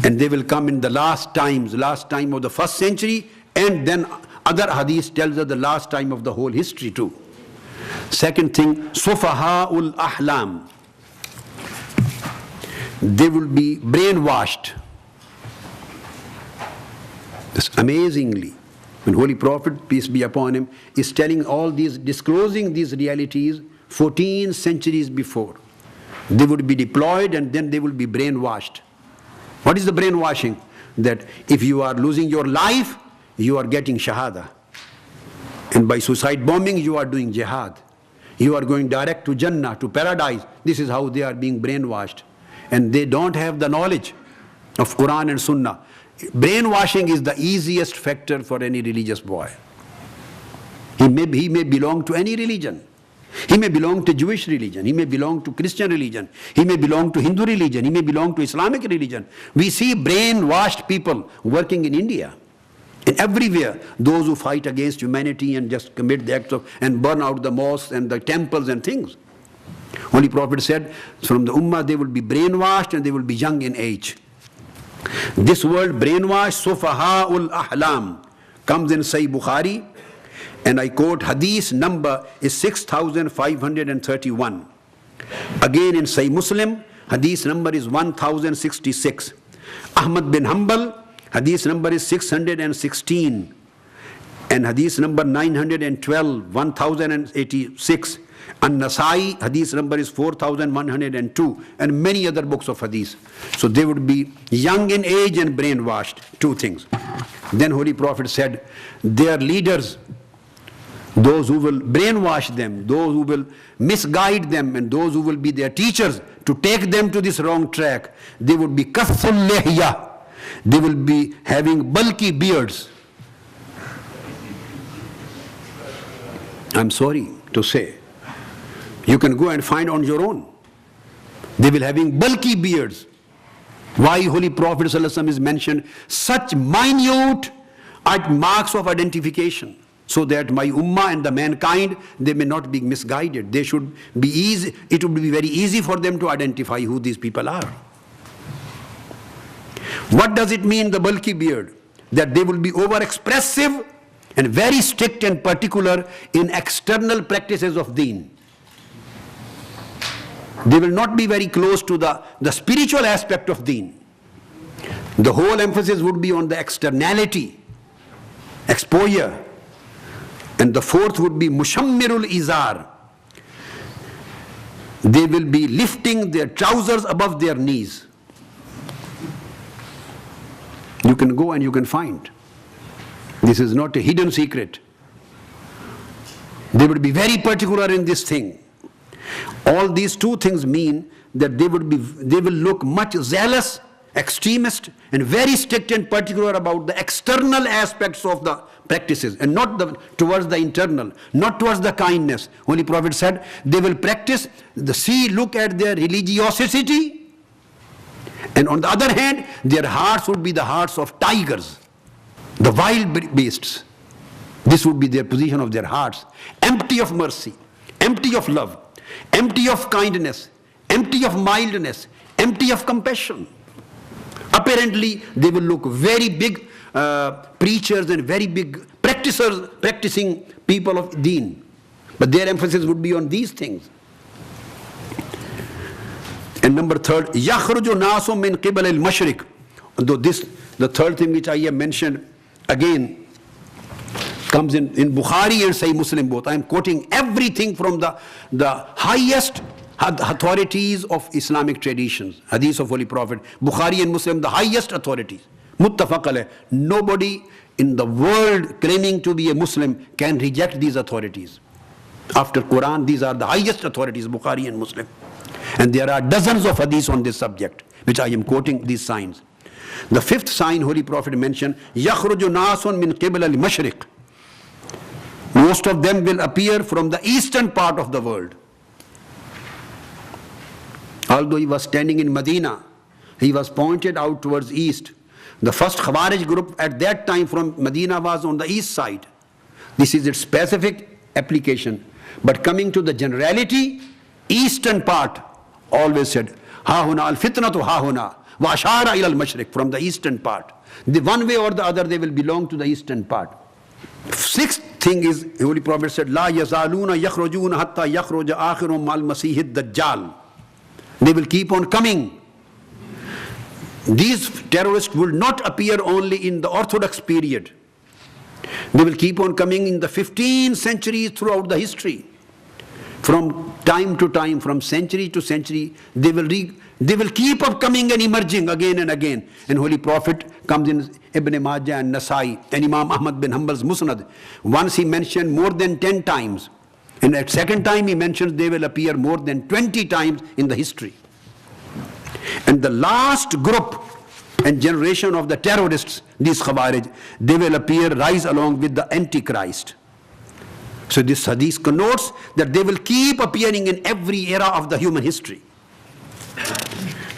[SPEAKER 1] And they will come in the last time of the first century, and then other Hadith tells us the last time of the whole history too. Second thing, Sufaha'ul Ahlam. They will be brainwashed. This amazingly, when Holy Prophet, peace be upon him, is telling all these, disclosing these realities 14 centuries before. They would be deployed and then they will be brainwashed. What is the brainwashing? That if you are losing your life, you are getting shahada. And by suicide bombing, you are doing jihad. You are going direct to Jannah, to paradise. This is how they are being brainwashed. And they don't have the knowledge of Quran and Sunnah. Brainwashing is the easiest factor for any religious boy. He may belong to any religion. He may belong to Jewish religion. He may belong to Christian religion. He may belong to Hindu religion. He may belong to Islamic religion. We see brainwashed people working in India. And everywhere, those who fight against humanity and just commit the acts of, and burn out the mosques and the temples and things. Holy Prophet said, from the Ummah they will be brainwashed and they will be young in age. This word brainwashed, Sufaha'ul Ahlam, comes in Sahih Bukhari, and I quote, Hadith number is 6531. Again in Sahih Muslim, Hadith number is 1066. Ahmad bin Hanbal, Hadith number is 616, and Hadith number 912, 1086, and Nasai, Hadith number is 4102, and many other books of Hadith. So they would be young in age and brainwashed, two things. Then Holy Prophet said, their leaders, those who will brainwash them, those who will misguide them, and those who will be their teachers to take them to this wrong track, they would be kathul lihya. They will be having bulky beards. I'm sorry to say. You can go and find on your own. They will having bulky beards. Why Holy Prophet ﷺ is mentioned such minute marks of identification, so that my ummah and the mankind, they may not be misguided. They should be easy. It would be very easy for them to identify who these people are. What does it mean, the bulky beard? That they will be over-expressive and very strict and particular in external practices of deen. They will not be very close to the spiritual aspect of deen. The whole emphasis would be on the externality, exposure. And the fourth would be mushammirul izar. They will be lifting their trousers above their knees. You can go and you can find. This is not a hidden secret. They would be very particular in this thing. All these two things mean that they will look much zealous, extremist, and very strict and particular about the external aspects of the practices, and not towards the internal, not towards the kindness. Holy Prophet said they will practice look at their religiosity, and on the other hand, their hearts would be the hearts of tigers, the wild beasts. This would be their position of their hearts, empty of mercy, empty of love, empty of kindness, empty of mildness, empty of compassion. Apparently, they will look very big preachers and very big practicing people of deen. But their emphasis would be on these things. And number third, يَخْرُجُ نَاسٌ مِّن قِبَلِ الْمَشْرِقِ. Though this, the third thing which I have mentioned, again, comes in Bukhari and Sahih Muslim both. I am quoting everything from the highest authorities of Islamic traditions, hadith of Holy Prophet, Bukhari and Muslim, the highest authorities. Muttafaq alayh. Nobody in the world claiming to be a Muslim can reject these authorities. After Quran, these are the highest authorities, Bukhari and Muslim. And there are dozens of hadiths on this subject, which I am quoting these signs. The fifth sign Holy Prophet mentioned, يَخْرُجُ نَاسٌ مِّن قِبَلِ الْمَشْرِقِ. Most of them will appear from the eastern part of the world. Although he was standing in Medina, he was pointed out towards east. The first Khawarij group at that time from Medina was on the east side. This is its specific application. But coming to the generality, eastern part always said, Ha huna al-fitnatu ha huna wa ashara ila al-mashriq, from the eastern part. The one way or the other they will belong to the eastern part. Sixth thing is, Holy Prophet said, La yazaluna yakhrujuna hatta yakhruja akhirum al-masihid dajjal. They will keep on coming. These terrorists will not appear only in the Orthodox period. They will keep on coming in the 15 centuries throughout the history. From time to time, from century to century, they will keep on coming and emerging again and again. And Holy Prophet comes in Ibn Majah and Nasai and Imam Ahmad bin Hanbal's Musnad. Once he mentioned more than 10 times. And at second time he mentions they will appear more than 20 times in the history. And the last group and generation of the terrorists, these Khawarij, they will rise along with the Antichrist. So this hadith connotes that they will keep appearing in every era of the human history.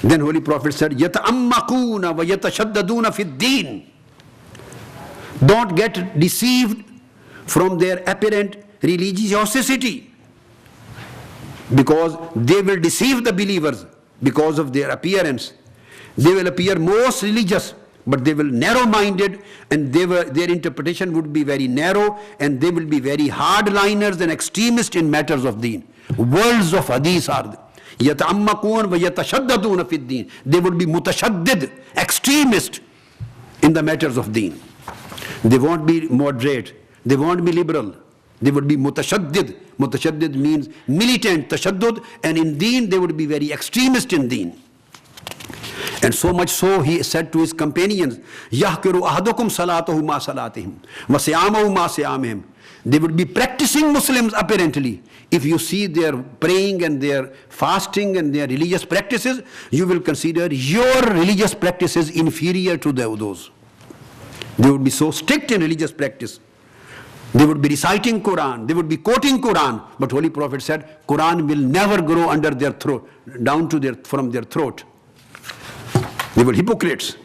[SPEAKER 1] Then Holy Prophet said, يَتَأَمَّقُونَ وَيَتَشَدَّدُونَ فِي الدِّينِ. Don't get deceived from their apparent religiosity, because they will deceive the believers because of their appearance. They will appear most religious, but they will narrow-minded, and their interpretation would be very narrow, and they will be very hardliners and extremists in matters of deen. Worlds of hadith are يَتَعَمَّقُونَ وَيَتَشَدَّدُونَ فِي الدِّينِ. They would be mutashaddid, extremist in the matters of deen. They won't be moderate. They won't be liberal. They would be mutashaddid. Mutashaddid means militant, tashaddud, and in deen they would be very extremist in deen. And so much so he said to his companions, يَحْكِرُ أَحَدُكُمْ صَلَاتَهُ مَا صَلَاتِهِمْ وَصِيَامَهُ مَا صِيَامِهِمْ. They would be practicing Muslims apparently. If you see their praying and their fasting and their religious practices, you will consider your religious practices inferior to those. They would be so strict in religious practice. They would be reciting Quran, they would be quoting Quran, but Holy Prophet said, Quran will never grow under their throat, from their throat. They were hypocrites.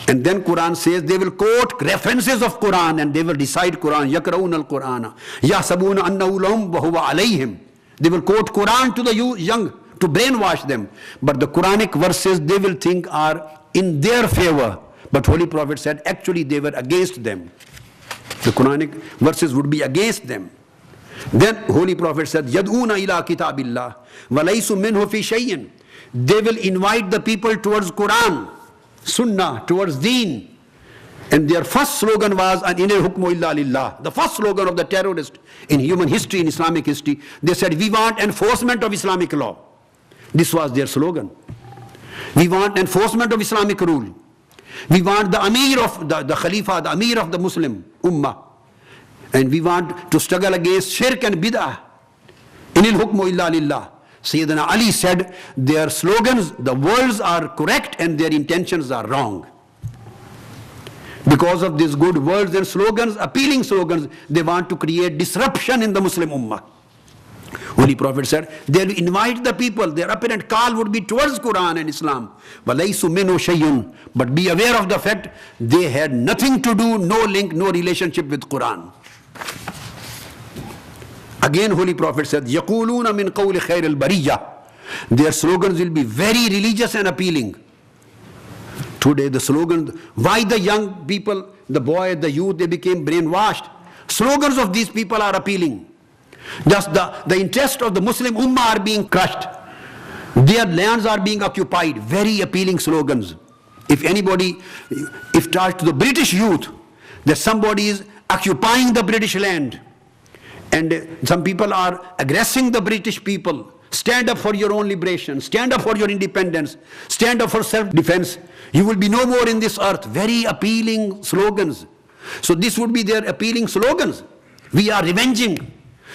[SPEAKER 1] And then Quran says they will quote references of Quran and they will recite Quran. يَقْرَؤُونَ الْقُرْآنَ يَحْسَبُونَ أَنَّهُ لَهُمْ وَهُوَ عَلَيْهِمْ. They will quote Quran to the young to brainwash them. But the Quranic verses they will think are in their favor. But Holy Prophet said actually they were against them. The Quranic verses would be against them. Then Holy Prophet said, يَدْعُونَ إِلَىٰ كِتَابِ اللَّهِ وَلَيْسُ مِنْهُ فِي شَيْءٍ. They will invite the people towards Quran, Sunnah, towards Deen. And their first slogan was, إِنِ الْحُكْمُ إِلَّا لِلَّهِ. The first slogan of the terrorists in human history, in Islamic history, they said, we want enforcement of Islamic law. This was their slogan. We want enforcement of Islamic rule. We want the Amir of the Khalifa, the Amir of the Muslim Ummah. And we want to struggle against shirk and bid'ah. Inil hukmu illa lillah. Sayyidina Ali said their slogans, the words are correct and their intentions are wrong. Because of these good words and slogans, appealing slogans, they want to create disruption in the Muslim Ummah. Holy Prophet said, they will invite the people, their apparent call would be towards Quran and Islam. وَلَيْسُ مِنْهُ شَيْءٌ. But be aware of the fact, they had nothing to do, no link, no relationship with Quran. Again, Holy Prophet said, يَقُولُونَ مِنْ قَوْلِ خَيْرِ الْبَرِيَّةِ. Their slogans will be very religious and appealing. Today the slogans, why the young people, the boy, the youth, they became brainwashed. Slogans of these people are appealing. Just the interest of the Muslim Ummah are being crushed. Their lands are being occupied. Very appealing slogans. If talked to the British youth, that somebody is occupying the British land, and some people are aggressing the British people, stand up for your own liberation, stand up for your independence, stand up for self-defense, you will be no more in this earth. Very appealing slogans. So this would be their appealing slogans. We are revenging.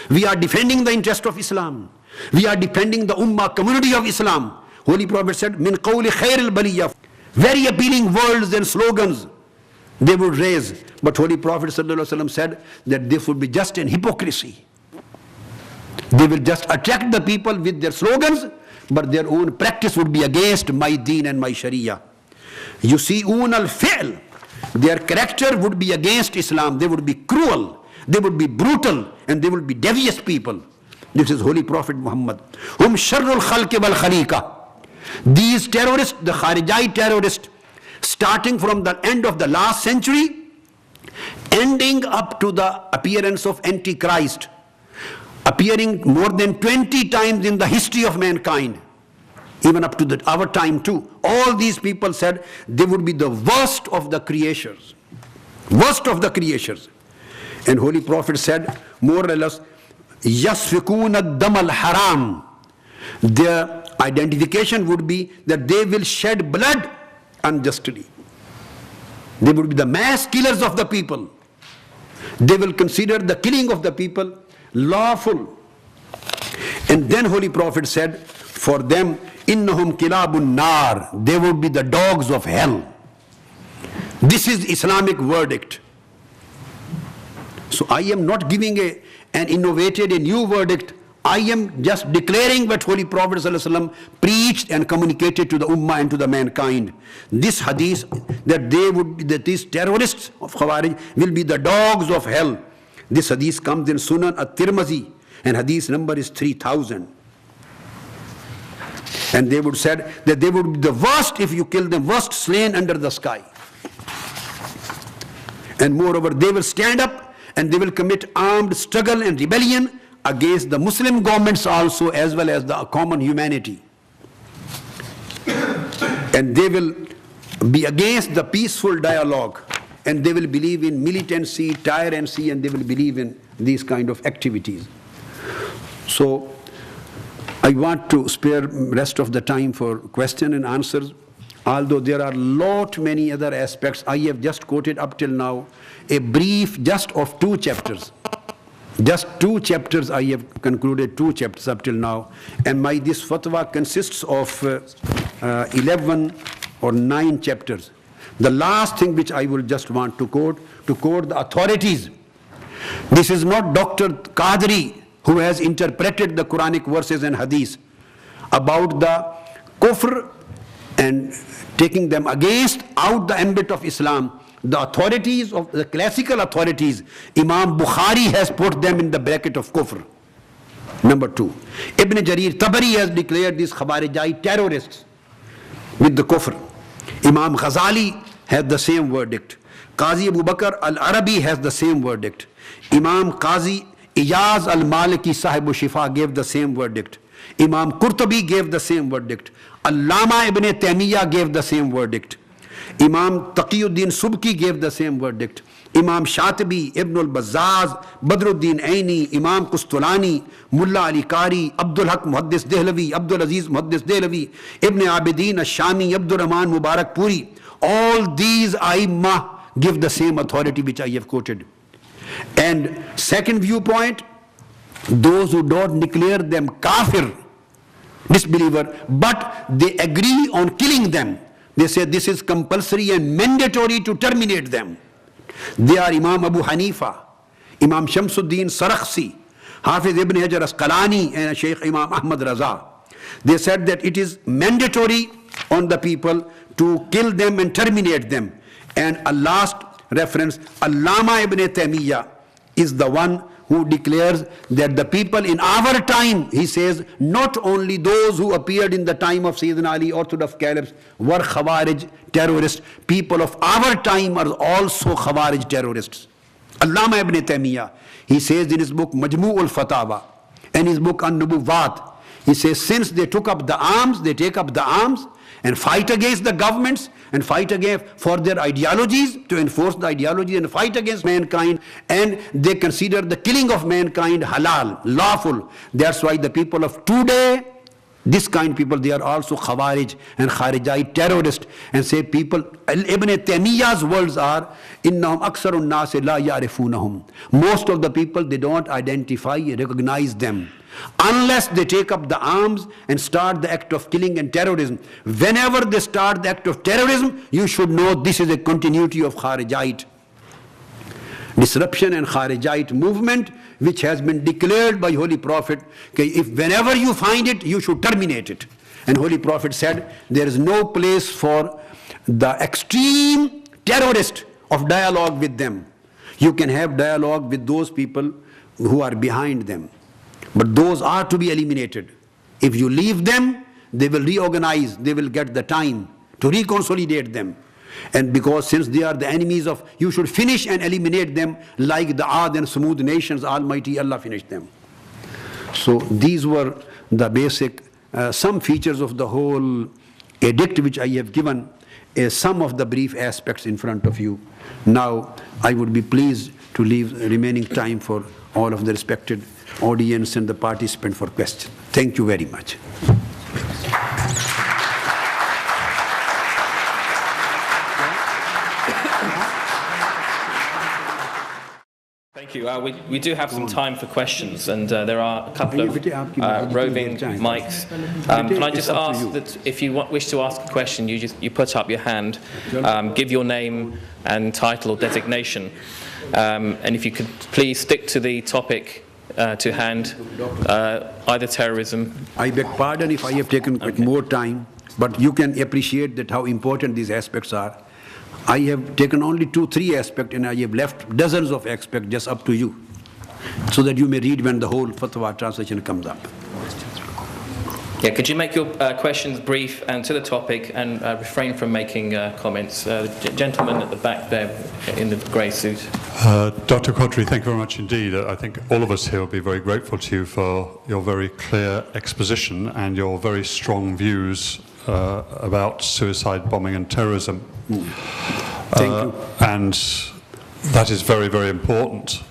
[SPEAKER 1] We are defending the interest of Islam. We are defending the Ummah community of Islam. Holy Prophet said, Min qawli khairil bariyah. Very appealing words and slogans they would raise. But Holy Prophet ﷺ said that this would be just an hypocrisy. They will just attract the people with their slogans, but their own practice would be against my deen and my sharia. Yusi'un al-fi'l. Their character would be against Islam. They would be cruel. They would be brutal, and they would be devious people. This is Holy Prophet Muhammad. Hum sharrul khalqi wal khaliqa. These terrorists, the Kharijite terrorists, starting from the end of the last century, ending up to the appearance of Antichrist, appearing more than 20 times in the history of mankind, even up to our time too. All these people said they would be the worst of the creatures. Worst of the creatures. And Holy Prophet said, more or less, يَسْفِكُونَ الدَّمَ الْحَرَامِ. Their identification would be that they will shed blood unjustly. They would be the mass killers of the people. They will consider the killing of the people lawful. And then Holy Prophet said, for them, إِنَّهُمْ كِلَابُ النَّارِ. They would be the dogs of hell. This is Islamic verdict. So I am not giving an innovated, a new verdict. I am just declaring what Holy Prophet ﷺ preached and communicated to the Ummah and to the mankind. This hadith, that these terrorists of Khawarij will be the dogs of hell. This hadith comes in Sunan at-Tirmidhi, and hadith number is 3000. And they would said that they would be the worst if you kill them, worst slain under the sky. And moreover, they will stand up and they will commit armed struggle and rebellion against the Muslim governments also, as well as the common humanity. And they will be against the peaceful dialogue, and they will believe in militancy, tyranny, and they will believe in these kind of activities. So I want to spare rest of the time for question and answers, although there are many other aspects. I have just quoted up till now a brief just of 2 chapters. Just 2 chapters I have concluded, 2 chapters up till now. And this fatwa consists of 11 or 9 chapters. The last thing which I will just want to quote the authorities. This is not Dr. Qadri who has interpreted the Quranic verses and hadith about the kufr and taking them out the ambit of Islam. The authorities of the classical authorities, Imam Bukhari has put them in the bracket of kufr. Number 2, Ibn Jarir Tabari has declared these Khawarijite terrorists with the kufr. Imam Ghazali has the same verdict. Qazi Abu Bakr al-Arabi has the same verdict. Imam Qazi Iyaz al-Maliki Sahibu Shifa gave the same verdict. Imam Qurtubi gave the same verdict. Allama Ibn Taymiyyah gave the same verdict. Imam Taqiyuddin Subki gave the same verdict. Imam Shatibi, Ibn al-Bazzaz, Badruddin Aini, Imam Qustulani, Mullah Ali Qari, Abdul Haq Muhaddis Dehlavi, Abdul Aziz Muhaddis Dehlavi, Ibn Abidin Ash-Shami, Abdul Rahman Mubarak Puri, All these A'immah give the same authority which I have quoted. And second viewpoint, those who don't declare them kafir, disbeliever, but they agree on killing them. They say this is compulsory and mandatory to terminate them. They are Imam Abu Hanifa, Imam Shamsuddin Sarakhsi, Hafiz Ibn Hajar Asqalani, and Shaykh Imam Ahmad Raza. They said that it is mandatory on the people to kill them and terminate them. And a last reference, Allama Ibn Taymiyyah is the one who declares that the people in our time, he says, not only those who appeared in the time of Sayyidina Ali, Orthodox caliphs, were Khawarij terrorists. People of our time are also Khawarij terrorists. Allama Ibn Taymiyyah, he says in his book Majmu'ul Fatawa and his book An-Nubuwat, he says since they took up the arms, they take up the arms and fight against the governments and fight against for their ideologies, to enforce the ideology and fight against mankind, and they consider the killing of mankind halal, lawful. That's why the people of today, this kind of people, they are also Khawarij and Kharijite terrorists, and say people, Ibn Taymiyyah's words are, Innahum aksarun nasi la ya'rifunahum. Most of the people, they don't identify, recognize them, unless they take up the arms and start the act of killing and terrorism. Whenever they start the act of terrorism, you should know this is a continuity of Kharijite disruption and Kharijite movement, which has been declared by Holy Prophet. Okay, if whenever you find it, you should terminate it. And Holy Prophet said, there is no place for the extreme terrorist of dialogue with them. You can have dialogue with those people who are behind them, but those are to be eliminated. If you leave them, they will reorganize, they will get the time to reconsolidate them. And because since they are the enemies of, you should finish and eliminate them like the Ad and Samud nations, Almighty Allah finished them. So these were the basic, some features of the whole edict which I have given, some of the brief aspects in front of you. Now I would be pleased to leave remaining time for all of the respected audience and the participant for questions. Thank you very much.
[SPEAKER 2] Thank you. We do have some time for questions, and there are a couple of roving mics. Can I just ask that if you wish to ask a question, you put up your hand, give your name and title or designation, and if you could please stick to the topic to hand, either terrorism.
[SPEAKER 1] I beg pardon if I have taken more time, but you can appreciate that how important these aspects are. I have taken only 2-3 aspects, and I have left dozens of aspects just up to you, so that you may read when the whole fatwa translation comes up.
[SPEAKER 2] Yeah, could you make your questions brief and to the topic, and refrain from making comments? Gentleman at the back there in the grey suit.
[SPEAKER 3] Dr. Qadri, thank you very much indeed. I think all of us here will be very grateful to you for your very clear exposition and your very strong views about suicide bombing and terrorism.
[SPEAKER 1] Thank you.
[SPEAKER 3] And that is very, very important.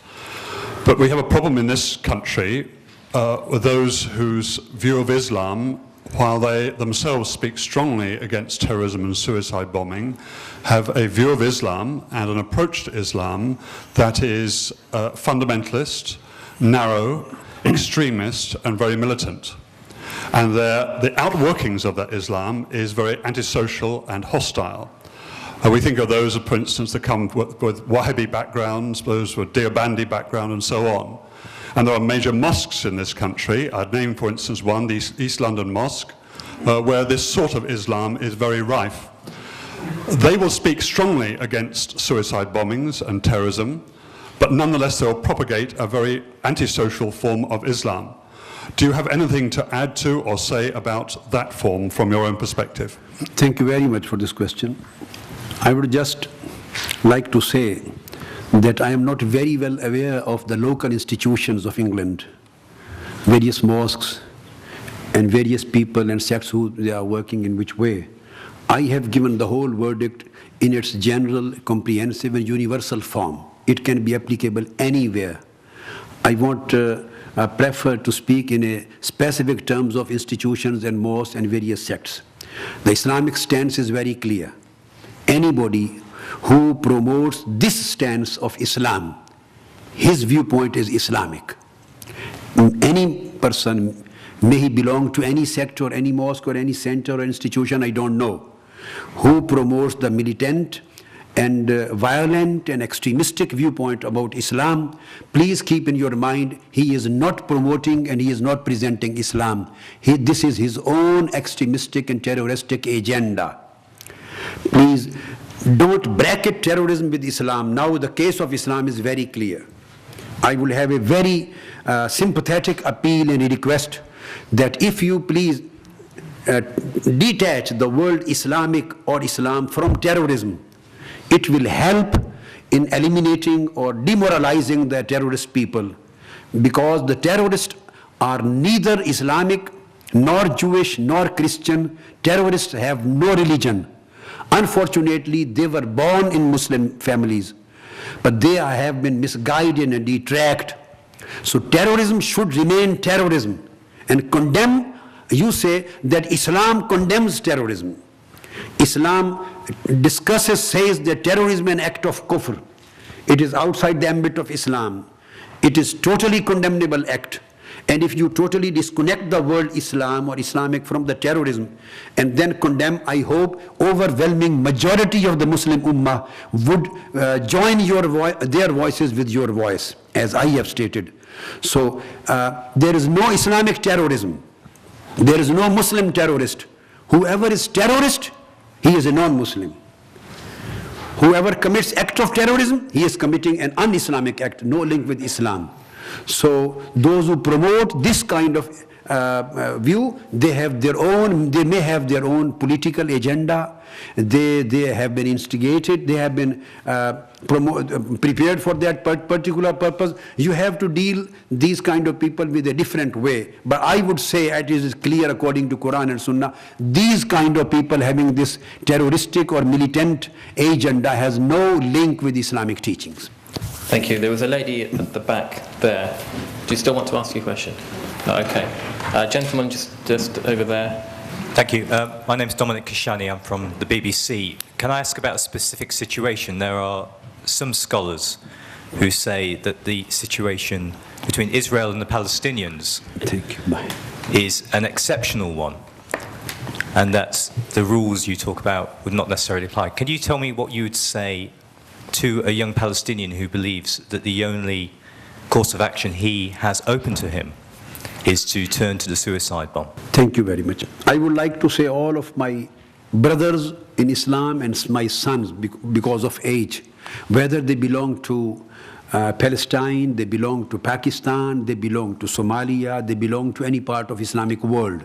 [SPEAKER 3] But we have a problem in this country with those whose view of Islam, while they themselves speak strongly against terrorism and suicide bombing, have a view of Islam and an approach to Islam that is fundamentalist, narrow, extremist, and very militant. And the outworkings of that Islam is very antisocial and hostile. We think of those, for instance, that come with Wahhabi backgrounds, those with Deobandi background, and so on. And there are major mosques in this country. I'd name, for instance, one, the East London Mosque, where this sort of Islam is very rife. They will speak strongly against suicide bombings and terrorism, but nonetheless they will propagate a very antisocial form of Islam. Do you have anything to add to or say about that form from your own perspective?
[SPEAKER 1] Thank you very much for this question. I would just like to say that I am not very well aware of the local institutions of England, various mosques and various people and sects who they are working in which way. I have given the whole verdict in its general, comprehensive and universal form. It can be applicable anywhere. I won't prefer to speak in a specific terms of institutions and mosques and various sects. The Islamic stance is very clear. anybody who promotes this stance of Islam, his viewpoint is Islamic. Any person, may he belong to any sect or any mosque or any center or institution, I don't know, who promotes the militant and violent and extremistic viewpoint about Islam, please keep in your mind, he is not promoting and he is not presenting Islam. This is his own extremistic and terroristic agenda. Please don't bracket terrorism with Islam. Now the case of Islam is very clear. I will have a very sympathetic appeal and a request that if you please detach the word Islamic or Islam from terrorism, it will help in eliminating or demoralizing the terrorist people, because the terrorists are neither Islamic nor Jewish nor Christian. Terrorists have no religion. Unfortunately, they were born in Muslim families, but they have been misguided and detracked. So terrorism should remain terrorism. And condemn, you say that Islam condemns terrorism. Islam discusses, says that terrorism is an act of kufr. It is outside the ambit of Islam. It is totally condemnable act. And if you totally disconnect the word Islam or Islamic from the terrorism and then condemn, I hope overwhelming majority of the Muslim Ummah would join their voices with your voice, as I have stated. So there is no Islamic terrorism. There is no Muslim terrorist. Whoever is terrorist, he is a non-Muslim. Whoever commits act of terrorism, he is committing an un-Islamic act, no link with Islam. So those who promote this kind of view, they may have their own political agenda. They have been instigated, they have been prepared for that particular purpose. You have to deal these kind of people with a different way. But I would say it is clear according to Quran and Sunnah, these kind of people having this terroristic or militant agenda has no link with Islamic teachings.
[SPEAKER 2] Thank you. There was a lady at the back there. Do you still want to ask your question? No, okay. Gentleman just over there.
[SPEAKER 4] Thank you. My name is Dominic Kashani. I'm from the BBC. Can I ask about a specific situation? There are some scholars who say that the situation between Israel and the Palestinians is an exceptional one, and that the rules you talk about would not necessarily apply. Can you tell me what you would say to a young Palestinian who believes that the only course of action he has open to him is to turn to the suicide bomb?
[SPEAKER 1] Thank you very much. I would like to say all of my brothers in Islam and my sons, because of age, whether they belong to Palestine, they belong to Pakistan, they belong to Somalia, they belong to any part of Islamic world.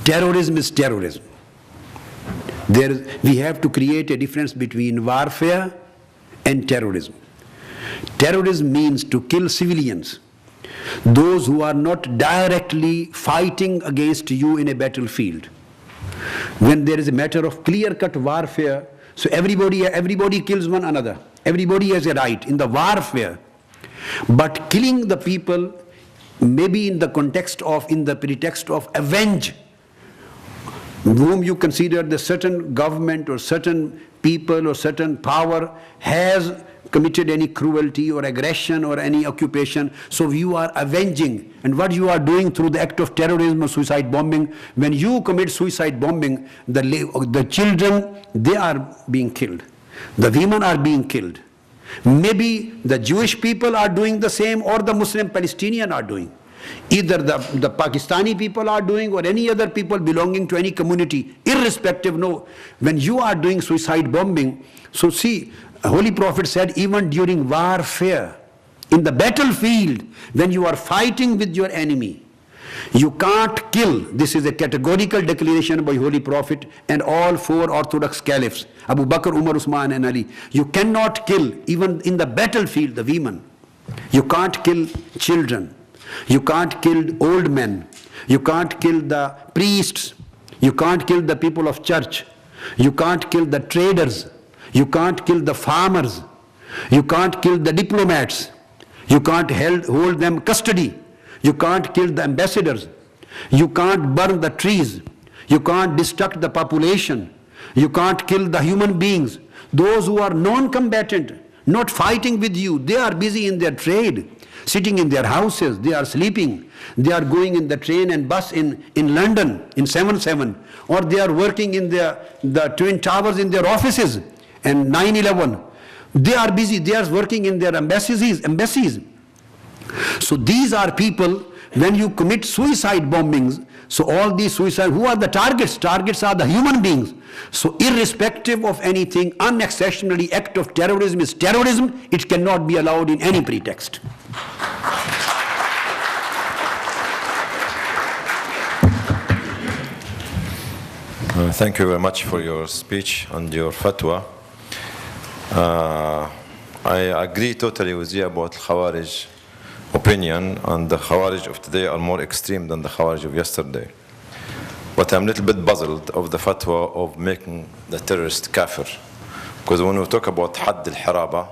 [SPEAKER 1] Terrorism is terrorism. We have to create a difference between warfare and terrorism. Terrorism means to kill civilians, those who are not directly fighting against you in a battlefield. When there is a matter of clear-cut warfare, so everybody kills one another. Everybody has a right in the warfare. But killing the people, maybe in the pretext of avenge, whom you consider the certain government or certain people or certain power has committed any cruelty or aggression or any occupation, so you are avenging. And what you are doing through the act of terrorism or suicide bombing, when you commit suicide bombing, the children, they are being killed. The women are being killed. Maybe the Jewish people are doing the same, or the Muslim Palestinian are doing. Either the Pakistani people are doing, or any other people belonging to any community, irrespective. No, when you are doing suicide bombing, so see, Holy Prophet said, even during warfare, in the battlefield, when you are fighting with your enemy, you can't kill. This is a categorical declaration by Holy Prophet and all four orthodox caliphs, Abu Bakr, Umar, Usman and Ali. You cannot kill, even in the battlefield, the women. You can't kill children. You can't kill old men. You can't kill the priests. You can't kill the people of church. You can't kill the traders. You can't kill the farmers. You can't kill the diplomats. You can't hold them custody. You can't kill the ambassadors. You can't burn the trees. You can't destruct the population. You can't kill the human beings. Those who are non-combatant, not fighting with you, they are busy in their trade, sitting in their houses, they are sleeping, they are going in the train and bus in London in 7/7, or they are working in the Twin Towers in their offices and 9/11. They are busy, they are working in their embassies. So these are people, when you commit suicide bombings, so all these suicide, who are the targets? Targets are the human beings. So irrespective of anything, unexceptionally act of terrorism is terrorism. It cannot be allowed in any pretext.
[SPEAKER 5] Thank you very much for your speech and your fatwa. I agree totally with you about Khawarij opinion, and the Khawarij of today are more extreme than the Khawarij of yesterday. But I'm a little bit puzzled of the fatwa of making the terrorist kafir. Because when we talk about Hadd al-Hiraba,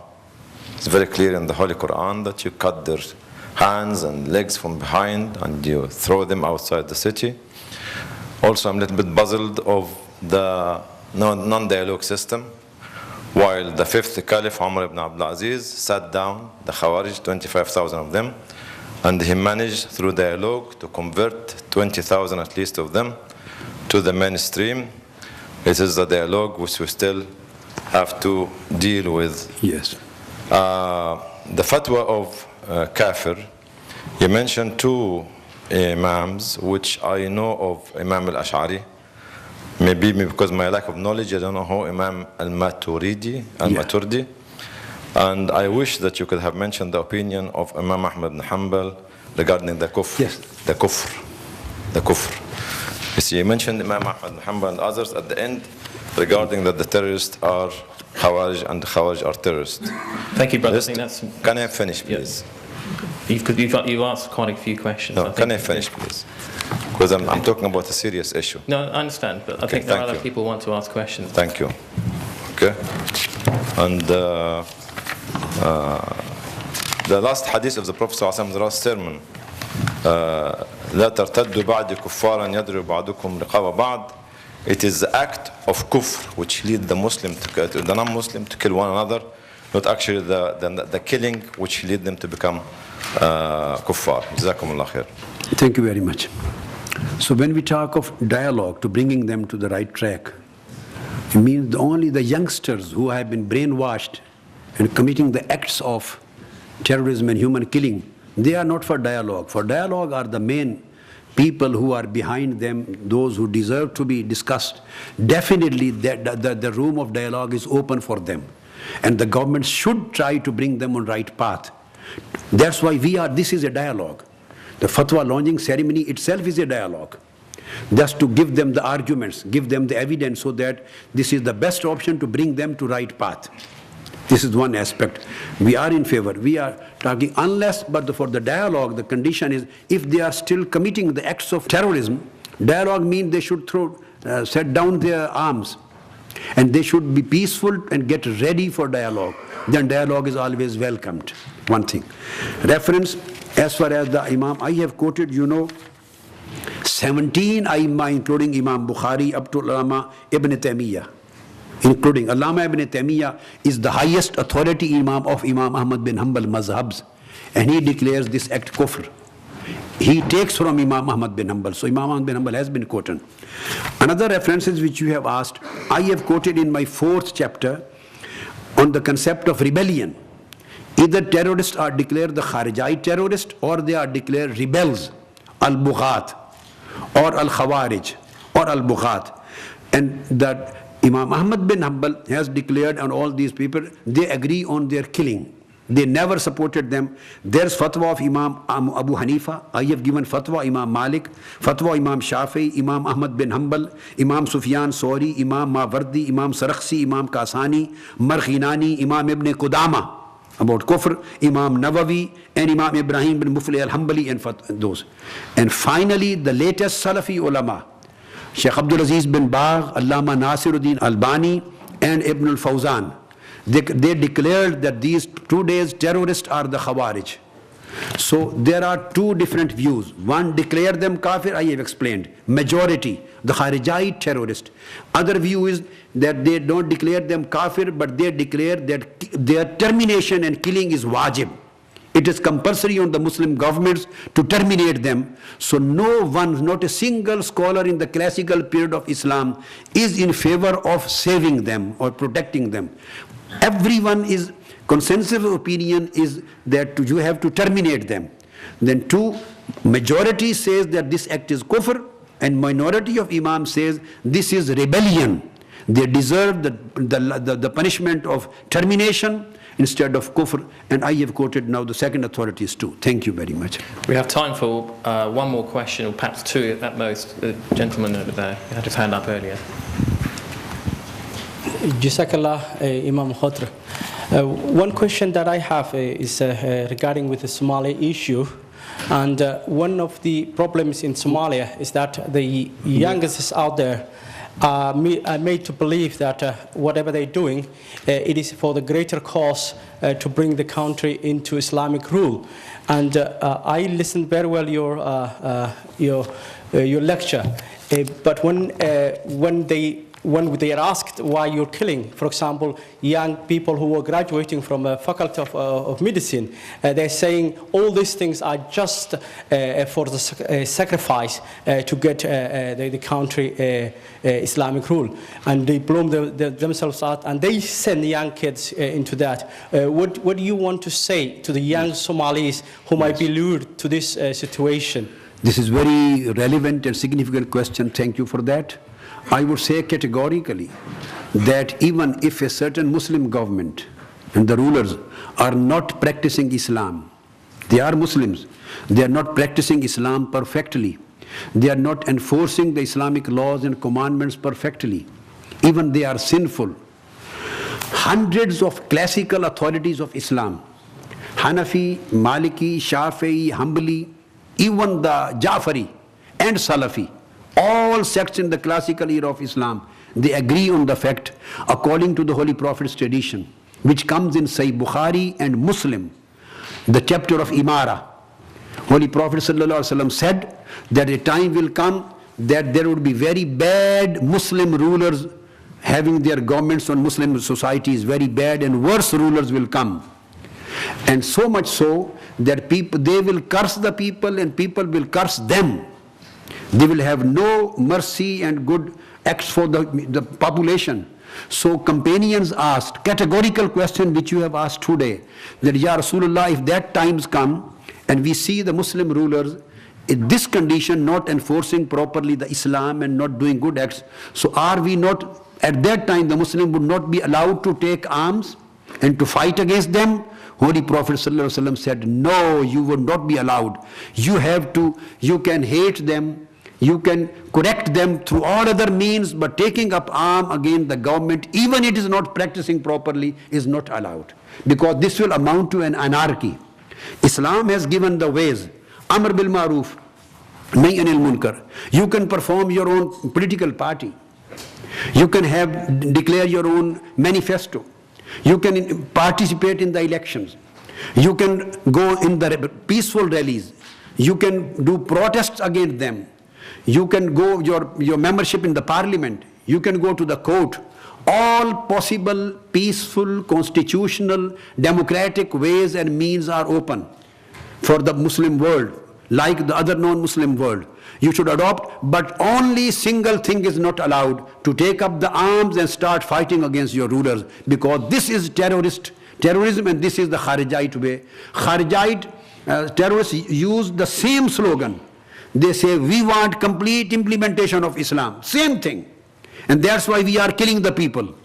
[SPEAKER 5] it's very clear in the Holy Quran that you cut their hands and legs from behind and you throw them outside the city. Also, I'm a little bit puzzled of the non-dialogue system. While the fifth Caliph, Umar ibn Abdul Aziz, sat down the Khawarij, 25,000 of them, and he managed through dialogue to convert 20,000 at least of them to the mainstream. It is the dialogue which we still have to deal with.
[SPEAKER 1] Yes.
[SPEAKER 5] The fatwa of kafir, you mentioned two imams, which I know of Imam al-Ash'ari. Maybe because my lack of knowledge, I don't know how Imam al-Maturidi, and I wish that you could have mentioned the opinion of Imam Ahmad bin Hanbal regarding the kufr.
[SPEAKER 1] Yes.
[SPEAKER 5] The kufr. You see, you mentioned Imam Ahmad bin Hanbal and others at the end regarding that the terrorists are Khawarij and the Khawarij are terrorists.
[SPEAKER 2] Thank you, brother.
[SPEAKER 5] Can I finish, please?
[SPEAKER 2] You've asked quite a few questions.
[SPEAKER 5] No, can I finish, please? Because I'm talking about a serious issue.
[SPEAKER 2] No, I understand, but I think there are other people who want to ask questions.
[SPEAKER 5] Thank you. Okay. And the last hadith of the Prophet ﷺ, the last sermon, لا ترتدوا بعد كفارا يضرب بعضكم رقاب بعض. It is the act of kufr which lead the Muslim to the non-Muslim to kill one another, not actually the killing which lead them to become kuffar. Jazakumullah khair.
[SPEAKER 1] Thank you very much. So when we talk of dialogue to bringing them to the right track, it means only the youngsters who have been brainwashed and committing the acts of terrorism and human killing, they are not for dialogue. For dialogue are the main people who are behind them, those who deserve to be discussed. Definitely the room of dialogue is open for them. And the government should try to bring them on right path. That's why this is a dialogue. The fatwa launching ceremony itself is a dialogue. Just to give them the arguments, give them the evidence so that this is the best option to bring them to right path. This is one aspect. We are in favor. We are talking unless, but for the dialogue, the condition is if they are still committing the acts of terrorism, dialogue means they should set down their arms. And they should be peaceful and get ready for dialogue. Then dialogue is always welcomed. One thing. Reference, as far as the Imam, I have quoted, 17 Aimma, including Imam Bukhari, up to Allama Ibn Taymiyyah. Including Allama Ibn Taymiyyah is the highest authority Imam of Imam Ahmad bin Hanbal mazhabs. And he declares this act kufr. He takes from Imam Ahmad bin Hanbal. So Imam Ahmad bin Hanbal has been quoted. Another references which you have asked, I have quoted in my 4th chapter on the concept of rebellion. Either terrorists are declared the Kharijite terrorist or they are declared rebels, al-Bughat or al-Khawarij or al-Bughat. And that Imam Ahmad bin Hanbal has declared on all these people, they agree on their killing. They never supported them. There's fatwa of Imam Abu Hanifa. I have given fatwa Imam Malik, fatwa Imam Shafi, Imam Ahmad bin Hanbal, Imam Sufyan Sawri, Imam Mawardi, Imam Sarakhsi, Imam Kasani, Marghinani, Imam Ibn Qudama about kufr, Imam Nawawi, and Imam Ibrahim bin Mufli al-Hanbali, and those. And finally, the latest Salafi ulama, Shaykh Abdul Aziz bin Bagh, Allama Nasiruddin Albani, and Ibn al-Fawzan. They declared that these today's terrorists are the Khawarij. So there are two different views. One, declare them kafir, I have explained. Majority, the Kharijite terrorist. Other view is that they don't declare them kafir, but they declare that their termination and killing is wajib. It is compulsory on the Muslim governments to terminate them. So no one, not a single scholar in the classical period of Islam is in favor of saving them or protecting them. Everyone is, consensus opinion is that you have to terminate them. Then two, majority says that this act is kufr, and minority of imam says this is rebellion. They deserve the punishment of termination instead of kufr, and I have quoted now the second authorities too. Thank you very much.
[SPEAKER 2] We have time for one more question, or perhaps two at most. The gentleman over there had his hand up earlier.
[SPEAKER 6] Jazakallah, Imam Khotr. One question that I have is regarding with the Somali issue. And one of the problems in Somalia is that the youngsters out there are made to believe that whatever they're doing, it is for the greater cause to bring the country into Islamic rule. And I listened very well your lecture, but when they are asked why you're killing, for example, young people who are graduating from a faculty of medicine, they're saying all these things are just for the sacrifice to get the country Islamic rule. And they blow themselves out, and they send young kids into that. What do you want to say to the young Somalis who might be lured to this situation?
[SPEAKER 1] This is very relevant and significant question. Thank you for that. I would say categorically that even if a certain Muslim government and the rulers are not practicing Islam, they are Muslims, they are not practicing Islam perfectly, they are not enforcing the Islamic laws and commandments perfectly, even they are sinful. Hundreds of classical authorities of Islam, Hanafi, Maliki, Shafi'i, Hanbali, even the Ja'fari and Salafi, all sects in the classical era of Islam, they agree on the fact, according to the Holy Prophet's tradition, which comes in Sahih Bukhari and Muslim, the chapter of Imara. Holy Prophet ﷺ said that a time will come that there would be very bad Muslim rulers having their governments on Muslim societies, very bad, and worse rulers will come. And so much so that they will curse the people and people will curse them. They will have no mercy and good acts for the population. So companions asked, categorical question which you have asked today, that Ya Rasulullah, if that times come and we see the Muslim rulers in this condition not enforcing properly the Islam and not doing good acts, so are we not, at that time the Muslim would not be allowed to take arms and to fight against them? Holy Prophet ﷺ said, no, you would not be allowed. You can hate them, you can correct them through all other means, but taking up arm against the government, even it is not practicing properly, is not allowed. Because this will amount to an anarchy. Islam has given the ways. Amr bil Maruf, Nahy anil Munkar. You can perform your own political party. You can declare your own manifesto. You can participate in the elections. You can go in the peaceful rallies. You can do protests against them. You can go your membership in the parliament. You can go to the court. All possible peaceful, constitutional, democratic ways and means are open for the Muslim world, like the other non-Muslim world. You should adopt, but only single thing is not allowed, to take up the arms and start fighting against your rulers, because this is terrorism, and this is the Kharijite way. Kharijite terrorists use the same slogan. They say, we want complete implementation of Islam. Same thing. And that's why we are killing the people.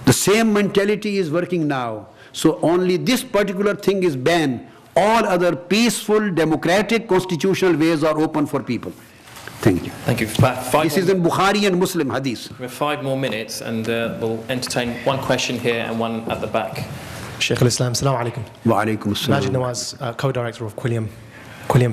[SPEAKER 1] The same mentality is working now. So only this particular thing is banned. All other peaceful, democratic, constitutional ways are open for people. Thank you.
[SPEAKER 2] Thank you.
[SPEAKER 1] This is in Bukhari and Muslim hadith.
[SPEAKER 2] We have 5 more minutes, and we'll entertain one question here and one at the back.
[SPEAKER 7] Shaykh-ul-Islam, Assalamu alaikum.
[SPEAKER 1] Wa alaikum assalam.
[SPEAKER 7] Majid Nawaz, co-director of Quilliam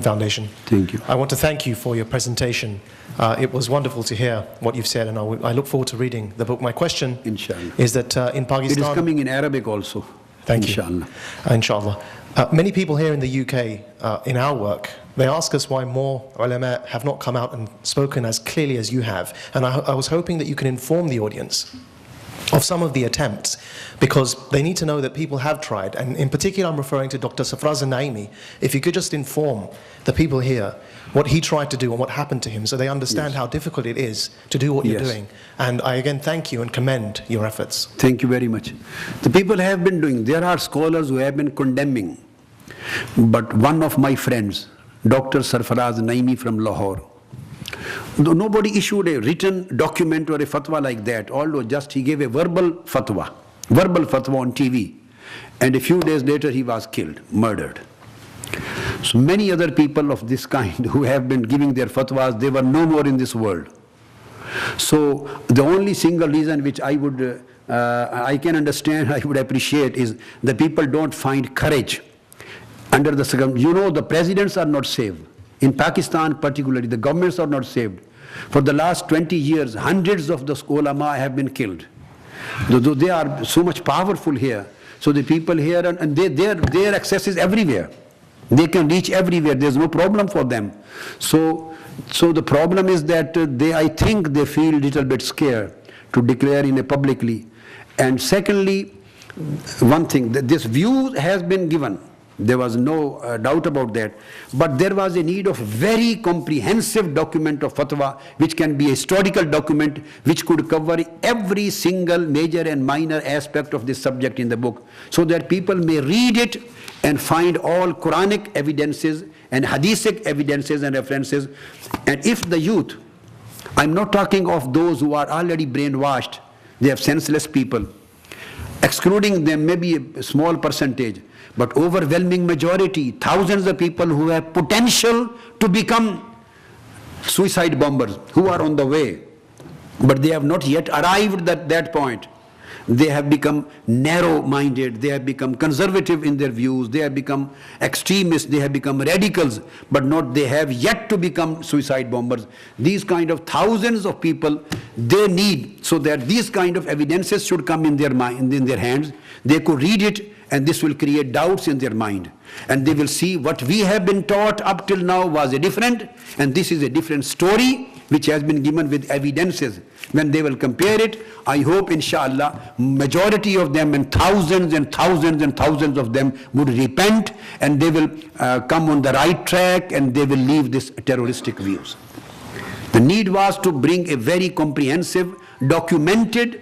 [SPEAKER 7] Foundation.
[SPEAKER 1] Thank you.
[SPEAKER 7] I want to thank you for your presentation. It was wonderful to hear what you've said, and I look forward to reading the book. My question
[SPEAKER 1] Inshallah.
[SPEAKER 7] is that in Pakistan...
[SPEAKER 1] It is coming in Arabic also.
[SPEAKER 7] Thank
[SPEAKER 1] Inshallah.
[SPEAKER 7] you. Inshallah. Many people here in the UK, in our work, they ask us why more ulama have not come out and spoken as clearly as you have. And I was hoping that you can inform the audience of some of the attempts, because they need to know that people have tried. And in particular, I'm referring to Dr. Safraz Naimi. If you could just inform the people here what he tried to do and what happened to him, so they understand how difficult it is to do what you're doing. And I again thank you and commend your efforts.
[SPEAKER 1] Thank you very much. The people have been doing, there are scholars who have been condemning. But one of my friends, Dr. Sarfraz Naimi from Lahore, though nobody issued a written document or a fatwa like that, although just he gave a verbal fatwa on TV, and a few days later he was killed, murdered. So many other people of this kind who have been giving their fatwas, they were no more in this world. So the only single reason which I would, I can understand, I would appreciate, is the people don't find courage under the circumstances. You know, the presidents are not saved. In Pakistan particularly, the governments are not saved. For the last 20 years, hundreds of the ulama have been killed. Though they are so much powerful here, so the people here, and their access is everywhere. They can reach everywhere, there's no problem for them. So the problem is that I think they feel a little bit scared to declare in a publicly. And secondly, one thing, that this view has been given. There was no doubt about that. But there was a need of very comprehensive document of fatwa, which can be a historical document, which could cover every single major and minor aspect of this subject in the book, so that people may read it and find all Quranic evidences and Hadithic evidences and references. And if the youth, I'm not talking of those who are already brainwashed, they have senseless people, excluding them maybe a small percentage, but overwhelming majority, thousands of people who have potential to become suicide bombers, who are on the way, but they have not yet arrived at that point. They have become narrow-minded, they have become conservative in their views, they have become extremists, they have become radicals, but they have yet to become suicide bombers. These kind of thousands of people, they need, so that these kind of evidences should come in their mind, in their hands. They could read it, and this will create doubts in their mind. And they will see what we have been taught up till now was a different, and this is a different story, which has been given with evidences. When they will compare it, I hope, inshallah, majority of them, and thousands and thousands and thousands of them, would repent, and they will come on the right track, and they will leave this terroristic views. The need was to bring a very comprehensive, documented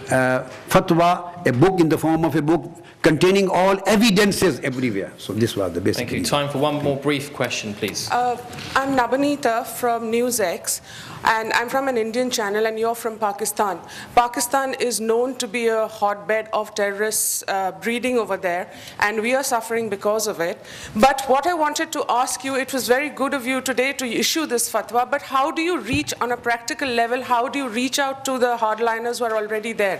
[SPEAKER 1] fatwa, a book in the form of a book, containing all evidences everywhere. So this was the basic.
[SPEAKER 2] Thank you. Time for one more brief question, please.
[SPEAKER 8] I'm Nabanita from NewsX, and I'm from an Indian channel, and you're from Pakistan. Pakistan is known to be a hotbed of terrorists breeding over there, and we are suffering because of it. But what I wanted to ask you, it was very good of you today to issue this fatwa, but how do you reach, on a practical level, how do you reach out to the hardliners who are already there?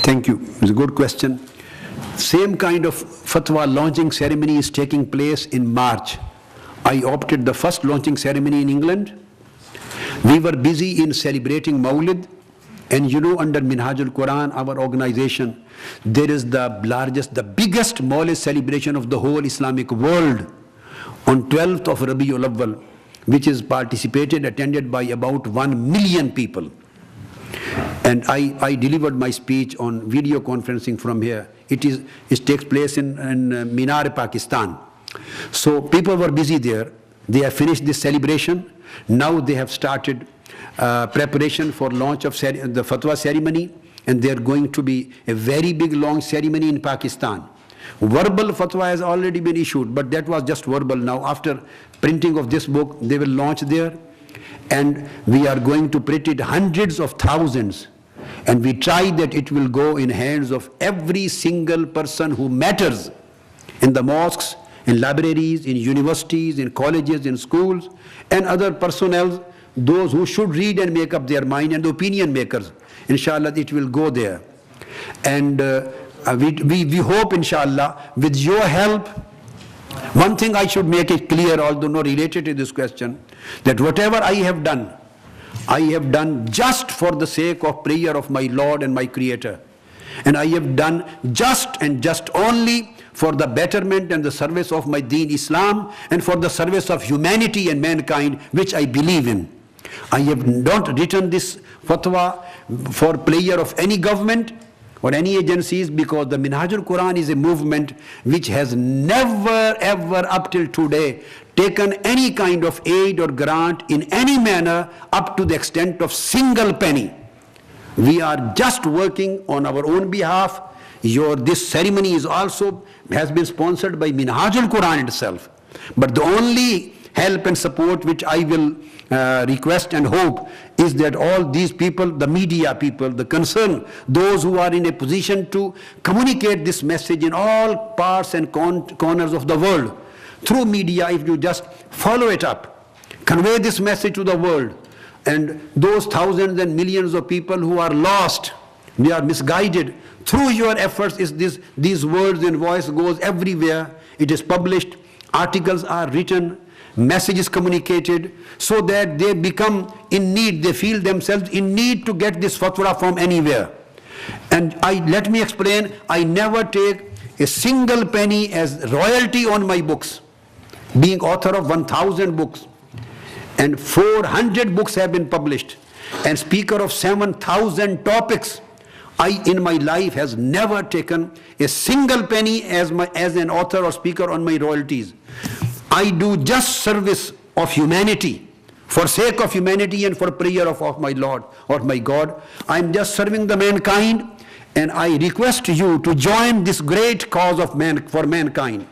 [SPEAKER 1] Thank you. It's a good question. Same kind of fatwa launching ceremony is taking place in March. I opted the first launching ceremony in England. We were busy in celebrating Mawlid, and you know, under Minhaj-ul-Quran, our organization, there is the largest, the biggest Mawlid celebration of the whole Islamic world on 12th of Rabiul Awwal, which is attended by about 1 million people. And I delivered my speech on video conferencing from here. It takes place in Minar, Pakistan. So people were busy there. They have finished this celebration. Now they have started preparation for launch of the fatwa ceremony, and there are going to be a very big launch ceremony in Pakistan. Verbal fatwa has already been issued, but that was just verbal. Now after printing of this book, they will launch there, and we are going to print it hundreds of thousands. And we try that it will go in hands of every single person who matters in the mosques, in libraries, in universities, in colleges, in schools, and other personnel, those who should read and make up their mind, and the opinion makers. Inshallah, it will go there. And we hope, inshallah, with your help. One thing I should make it clear, although not related to this question, that whatever I have done just for the sake of prayer of my Lord and my Creator. And I have done just and just only for the betterment and the service of my deen Islam and for the service of humanity and mankind, which I believe in. I have not written this fatwa for pleasure of any government or any agencies, because the Minhaj-ul-Quran is a movement which has never ever up till today taken any kind of aid or grant in any manner up to the extent of single penny. We are just working on our own behalf. This ceremony is also has been sponsored by Minhaj-ul-Quran itself. But the only help and support which I will request and hope is that all these people, the media people, the concerned, those who are in a position to communicate this message in all parts and corners of the world, through media, if you just follow it up, convey this message to the world, and those thousands and millions of people who are lost, they are misguided, through your efforts is these words and voice goes everywhere. It is published, articles are written, messages communicated, so that they become in need, they feel themselves in need to get this fatwa from anywhere. And let me explain, I never take a single penny as royalty on my books. Being author of 1,000 books, and 400 books have been published, and speaker of 7,000 topics, I in my life has never taken a single penny as an author or speaker on my royalties. I do just service of humanity, for sake of humanity and for prayer of my Lord or my God. I am just serving the mankind, and I request you to join this great cause of for mankind,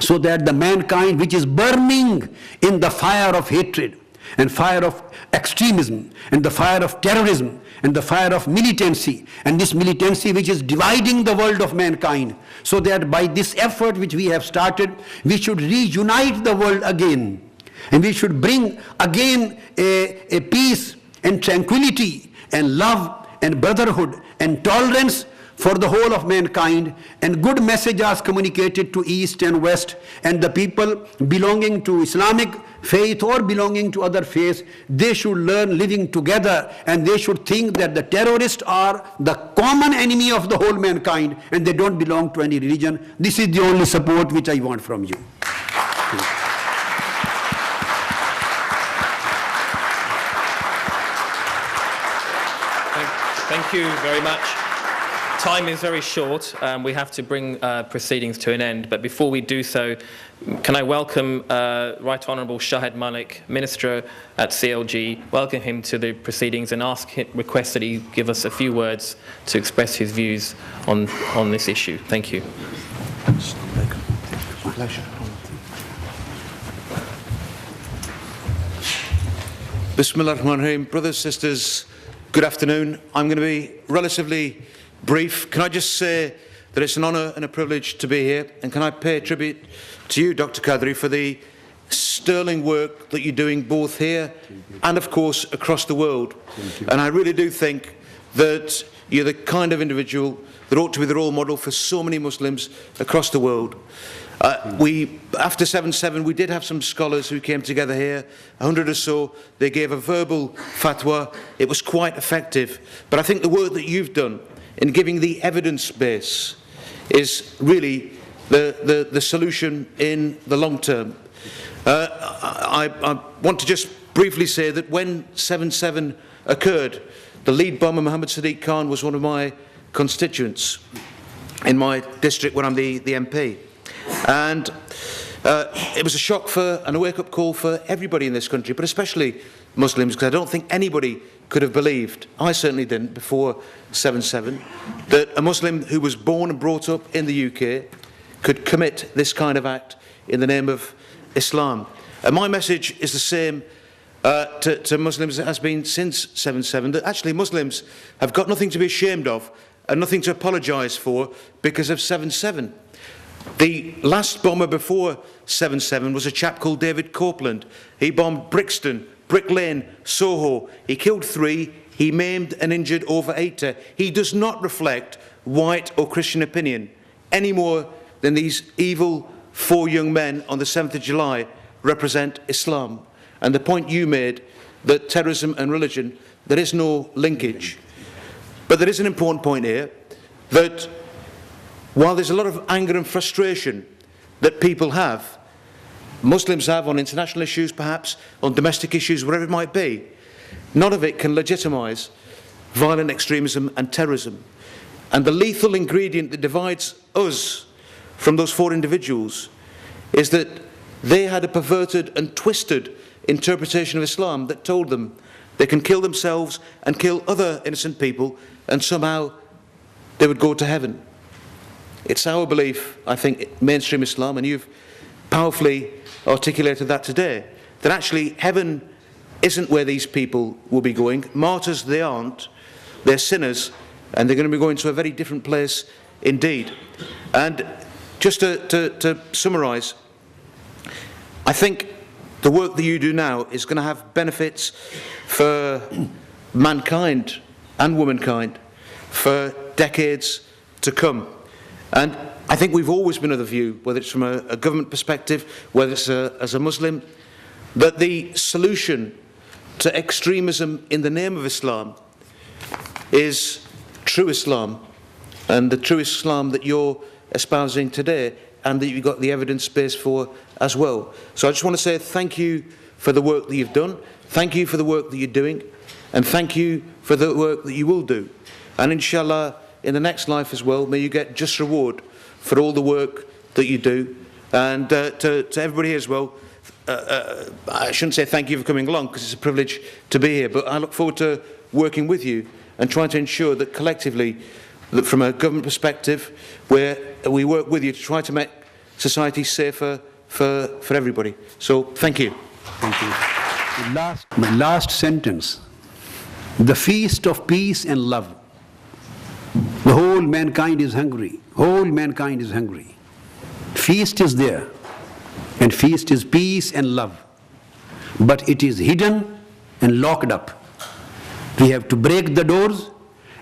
[SPEAKER 1] so that the mankind which is burning in the fire of hatred and fire of extremism and the fire of terrorism and the fire of militancy, and this militancy which is dividing the world of mankind, so that by this effort which we have started, we should reunite the world again, and we should bring again a peace and tranquility and love and brotherhood and tolerance for the whole of mankind, and good messages communicated to East and West, and the people belonging to Islamic faith or belonging to other faiths, they should learn living together, and they should think that the terrorists are the common enemy of the whole mankind, and they don't belong to any religion. This is the only support which I want from you.
[SPEAKER 2] Thank you very much. Time is very short. We have to bring proceedings to an end. But before we do so, can I welcome Right Honourable Shahid Malik, Minister at CLG, welcome him to the proceedings and request that he give us a few words to express his views on this issue. Thank you.
[SPEAKER 9] Bismillah ar-Rahman ar-Rahim. Brothers, sisters, good afternoon. I'm going to be relatively brief. Can I just say that it's an honour and a privilege to be here, and can I pay tribute to you, Dr Qadri, for the sterling work that you're doing both here and of course across the world. And I really do think that you're the kind of individual that ought to be the role model for so many Muslims across the world. After 7/7, we did have some scholars who came together here, 100 or so. They gave a verbal fatwa. It was quite effective. But I think the work that you've done in giving the evidence base is really the solution in the long term. I want to just briefly say that when 7/7 occurred, the lead bomber, Mohammed Sadiq Khan, was one of my constituents in my district when I'm the MP. And it was a shock and a wake-up call for everybody in this country, but especially Muslims, because I don't think anybody could have believed, I certainly didn't before 7/7, that a Muslim who was born and brought up in the UK could commit this kind of act in the name of Islam. And my message is the same to Muslims as it has been since 7/7, that actually Muslims have got nothing to be ashamed of and nothing to apologise for because of 7/7. The last bomber before 7/7 was a chap called David Copeland. He bombed Brixton, Brick Lane, Soho. He killed 3, he maimed and injured over 80. He does not reflect white or Christian opinion any more than these evil 4 young men on the 7th of July represent Islam. And the point you made, that terrorism and religion, there is no linkage. But there is an important point here, that while there's a lot of anger and frustration that people have, Muslims have on international issues perhaps, on domestic issues, whatever it might be, none of it can legitimise violent extremism and terrorism. And the lethal ingredient that divides us from those four individuals is that they had a perverted and twisted interpretation of Islam that told them they can kill themselves and kill other innocent people and somehow they would go to heaven. It's our belief, I think, mainstream Islam, and you've powerfully articulated that today, that actually heaven isn't where these people will be going. Martyrs, they aren't. They're sinners, and they're going to be going to a very different place indeed. And just to summarise, I think the work that you do now is going to have benefits for mankind and womankind for decades to come. And I think we've always been of the view, whether it's from a government perspective, whether it's as a Muslim, that the solution to extremism in the name of Islam is true Islam, and the true Islam that you're espousing today and that you've got the evidence base for as well. So I just want to say thank you for the work that you've done, thank you for the work that you're doing, and thank you for the work that you will do. And inshallah, in the next life as well, may you get just reward for all the work that you do. And to everybody here as well, I shouldn't say thank you for coming along, because it's a privilege to be here, but I look forward to working with you and trying to ensure that collectively, that from a government perspective, where we work with you to try to make society safer for everybody. So thank you.
[SPEAKER 1] Thank you. My last sentence, the feast of peace and love. The whole mankind is hungry. Whole mankind is hungry. Feast is there, and feast is peace and love. But it is hidden and locked up. We have to break the doors,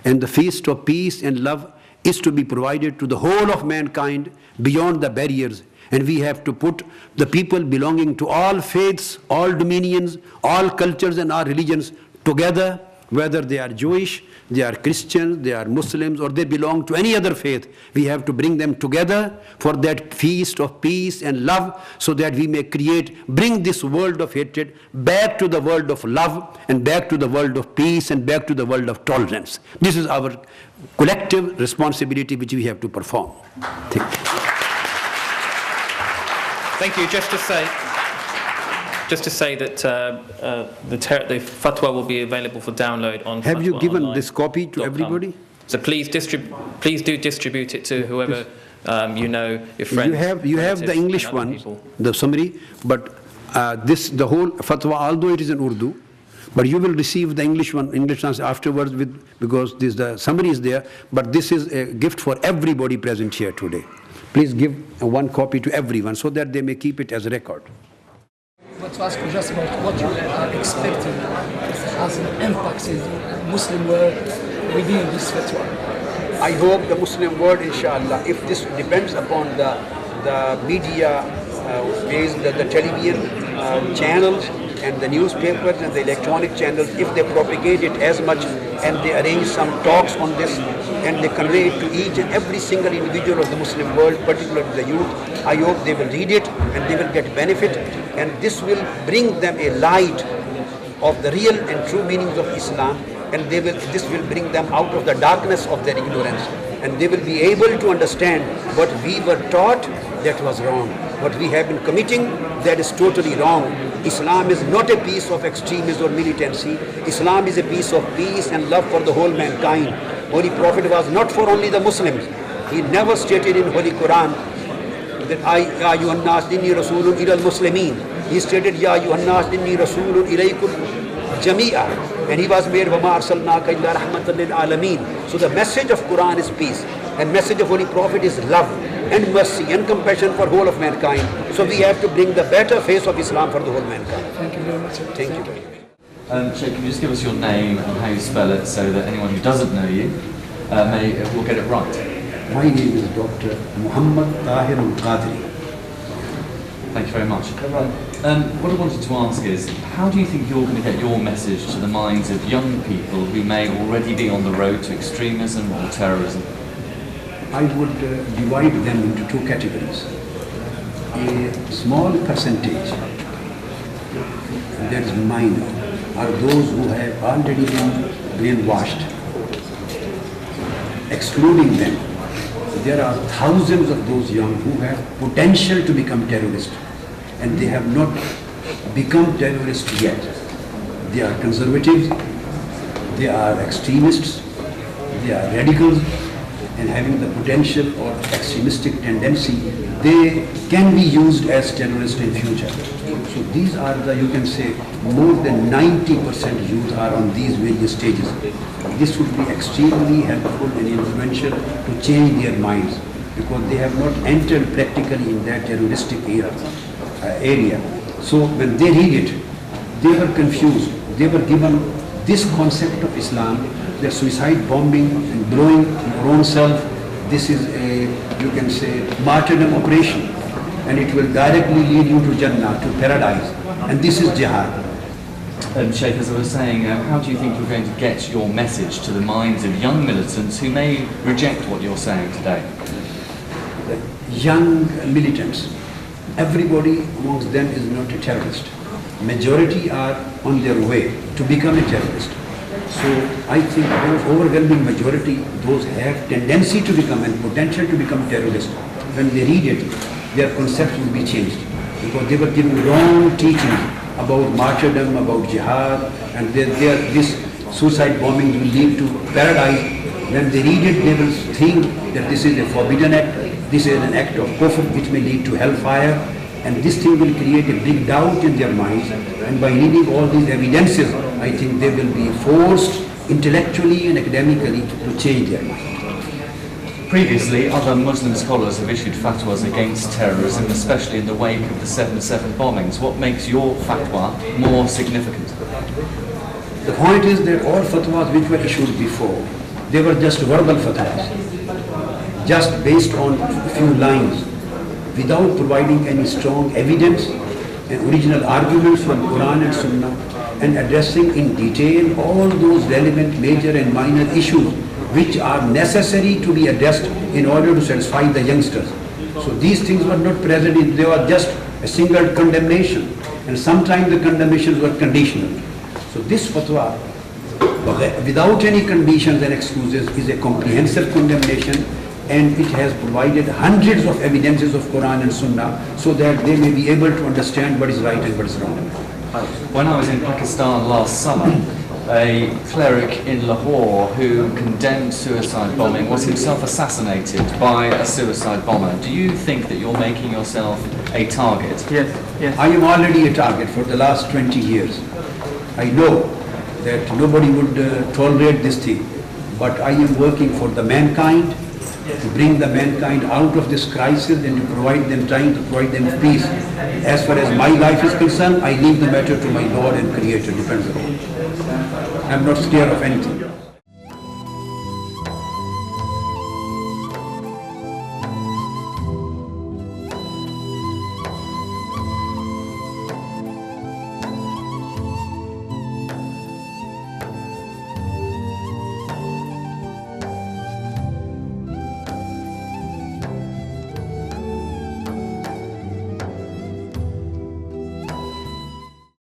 [SPEAKER 1] and the feast of peace and love is to be provided to the whole of mankind beyond the barriers. And we have to put the people belonging to all faiths, all dominions, all cultures and all religions together, whether they are Jewish, they are Christians, they are Muslims, or they belong to any other faith. We have to bring them together for that feast of peace and love, so that we may bring this world of hatred back to the world of love, and back to the world of peace, and back to the world of tolerance. This is our collective responsibility which we have to perform. Thank you.
[SPEAKER 2] Thank you. Just to say that the fatwa will be available for download on.
[SPEAKER 1] Have you given
[SPEAKER 2] online.
[SPEAKER 1] This copy to everybody?
[SPEAKER 2] So please do distribute it to whoever you know, your friends.
[SPEAKER 1] You have the English one, the summary, but the whole fatwa, although it is in Urdu, but you will receive the English one, English answer afterwards, because the summary is there. But this is a gift for everybody present here today. Please give one copy to everyone, so that they may keep it as a record.
[SPEAKER 10] But to ask you just about what you are expecting as an impact in the Muslim world within this fatwa.
[SPEAKER 1] I hope the Muslim world, inshallah, if this depends upon the media, the television channels and the newspapers and the electronic channels, if they propagate it as much and they arrange some talks on this and they convey it to each and every single individual of the Muslim world, particularly the youth, I hope they will read it and they will get benefit, and this will bring them a light of the real and true meanings of Islam, and this will bring them out of the darkness of their ignorance, and they will be able to understand what we were taught that was wrong. What we have been committing, that is totally wrong. Islam is not a piece of extremism or militancy. Islam is a piece of peace and love for the whole mankind. Holy Prophet was not for only the Muslims. He never stated in Holy Quran that Ya ayyuhan nas inni rasulun ila al-muslimin. He stated Ya ayyuhan nas inni rasulun ilaykum jami'a. And he was made wama arsalnaka illa rahmatan lil alamin. So the message of Quran is peace, and message of Holy Prophet is love and mercy and compassion for whole of mankind. So we have to bring the better face of Islam for the whole mankind.
[SPEAKER 10] Thank you very much.
[SPEAKER 1] Thank you.
[SPEAKER 11] Shaykh, can you just give us your name and how you spell it, so that anyone who doesn't know you will get it right?
[SPEAKER 1] My name is Dr Muhammad Tahir-ul-Qadri.
[SPEAKER 11] Thank you very much. What I wanted to ask is, how do you think you're going to get your message to the minds of young people who may already be on the road to extremism or terrorism?
[SPEAKER 1] I would divide them into two categories. A small percentage, that is minor, are those who have already been brainwashed. Excluding them, there are thousands of those young who have potential to become terrorists, and they have not become terrorists yet. They are conservatives, they are extremists, they are radicals, and having the potential or extremistic tendency, they can be used as terrorists in future. So these are the, you can say, more than 90% youth are on these various stages. This would be extremely helpful and influential to change their minds, because they have not entered practically in that terroristic area. So when they read it, they were confused. They were given this concept of Islam, the suicide bombing and blowing your own self. This is a, you can say, martyrdom operation, and it will directly lead you to Jannah, to paradise. And this is jihad.
[SPEAKER 11] Shaykh, as I was saying, how do you think you're going to get your message to the minds of young militants who may reject what you're saying today?
[SPEAKER 1] Young militants, everybody amongst them is not a terrorist. Majority are on their way to become a terrorist. So I think the overwhelming majority, those have tendency to become and potential to become terrorists. When they read it, their concept will be changed, because they were given wrong teaching about martyrdom, about jihad, and this suicide bombing will lead to paradise. When they read it, they will think that this is a forbidden act, this is an act of kufr which may lead to hellfire, and this thing will create a big doubt in their minds. And by reading all these evidences, I think they will be forced intellectually and academically to change their mind.
[SPEAKER 11] Previously, other Muslim scholars have issued fatwas against terrorism, especially in the wake of the 7/7 bombings. What makes your fatwa more significant?
[SPEAKER 1] The point is that all fatwas which were issued before, they were just verbal fatwas, just based on a few lines, without providing any strong evidence and original arguments from Quran and Sunnah, and addressing in detail all those relevant major and minor issues which are necessary to be addressed in order to satisfy the youngsters. So these things were not present, they were just a single condemnation, and sometimes the condemnations were conditional. So this fatwa, without any conditions and excuses, is a comprehensive condemnation, and it has provided hundreds of evidences of Quran and Sunnah so that they may be able to understand what is right and what is wrong.
[SPEAKER 11] When I was in Pakistan last summer, a cleric in Lahore who condemned suicide bombing was himself assassinated by a suicide bomber. Do you think that you're making yourself a target?
[SPEAKER 10] Yes, yes.
[SPEAKER 1] I am already a target for the last 20 years. I know that nobody would tolerate this thing, but I am working for the mankind, to bring the mankind out of this crisis and to provide them, trying to provide them peace. As far as my life is concerned, I leave the matter to my Lord and Creator, depends upon. I'm not scared of anything.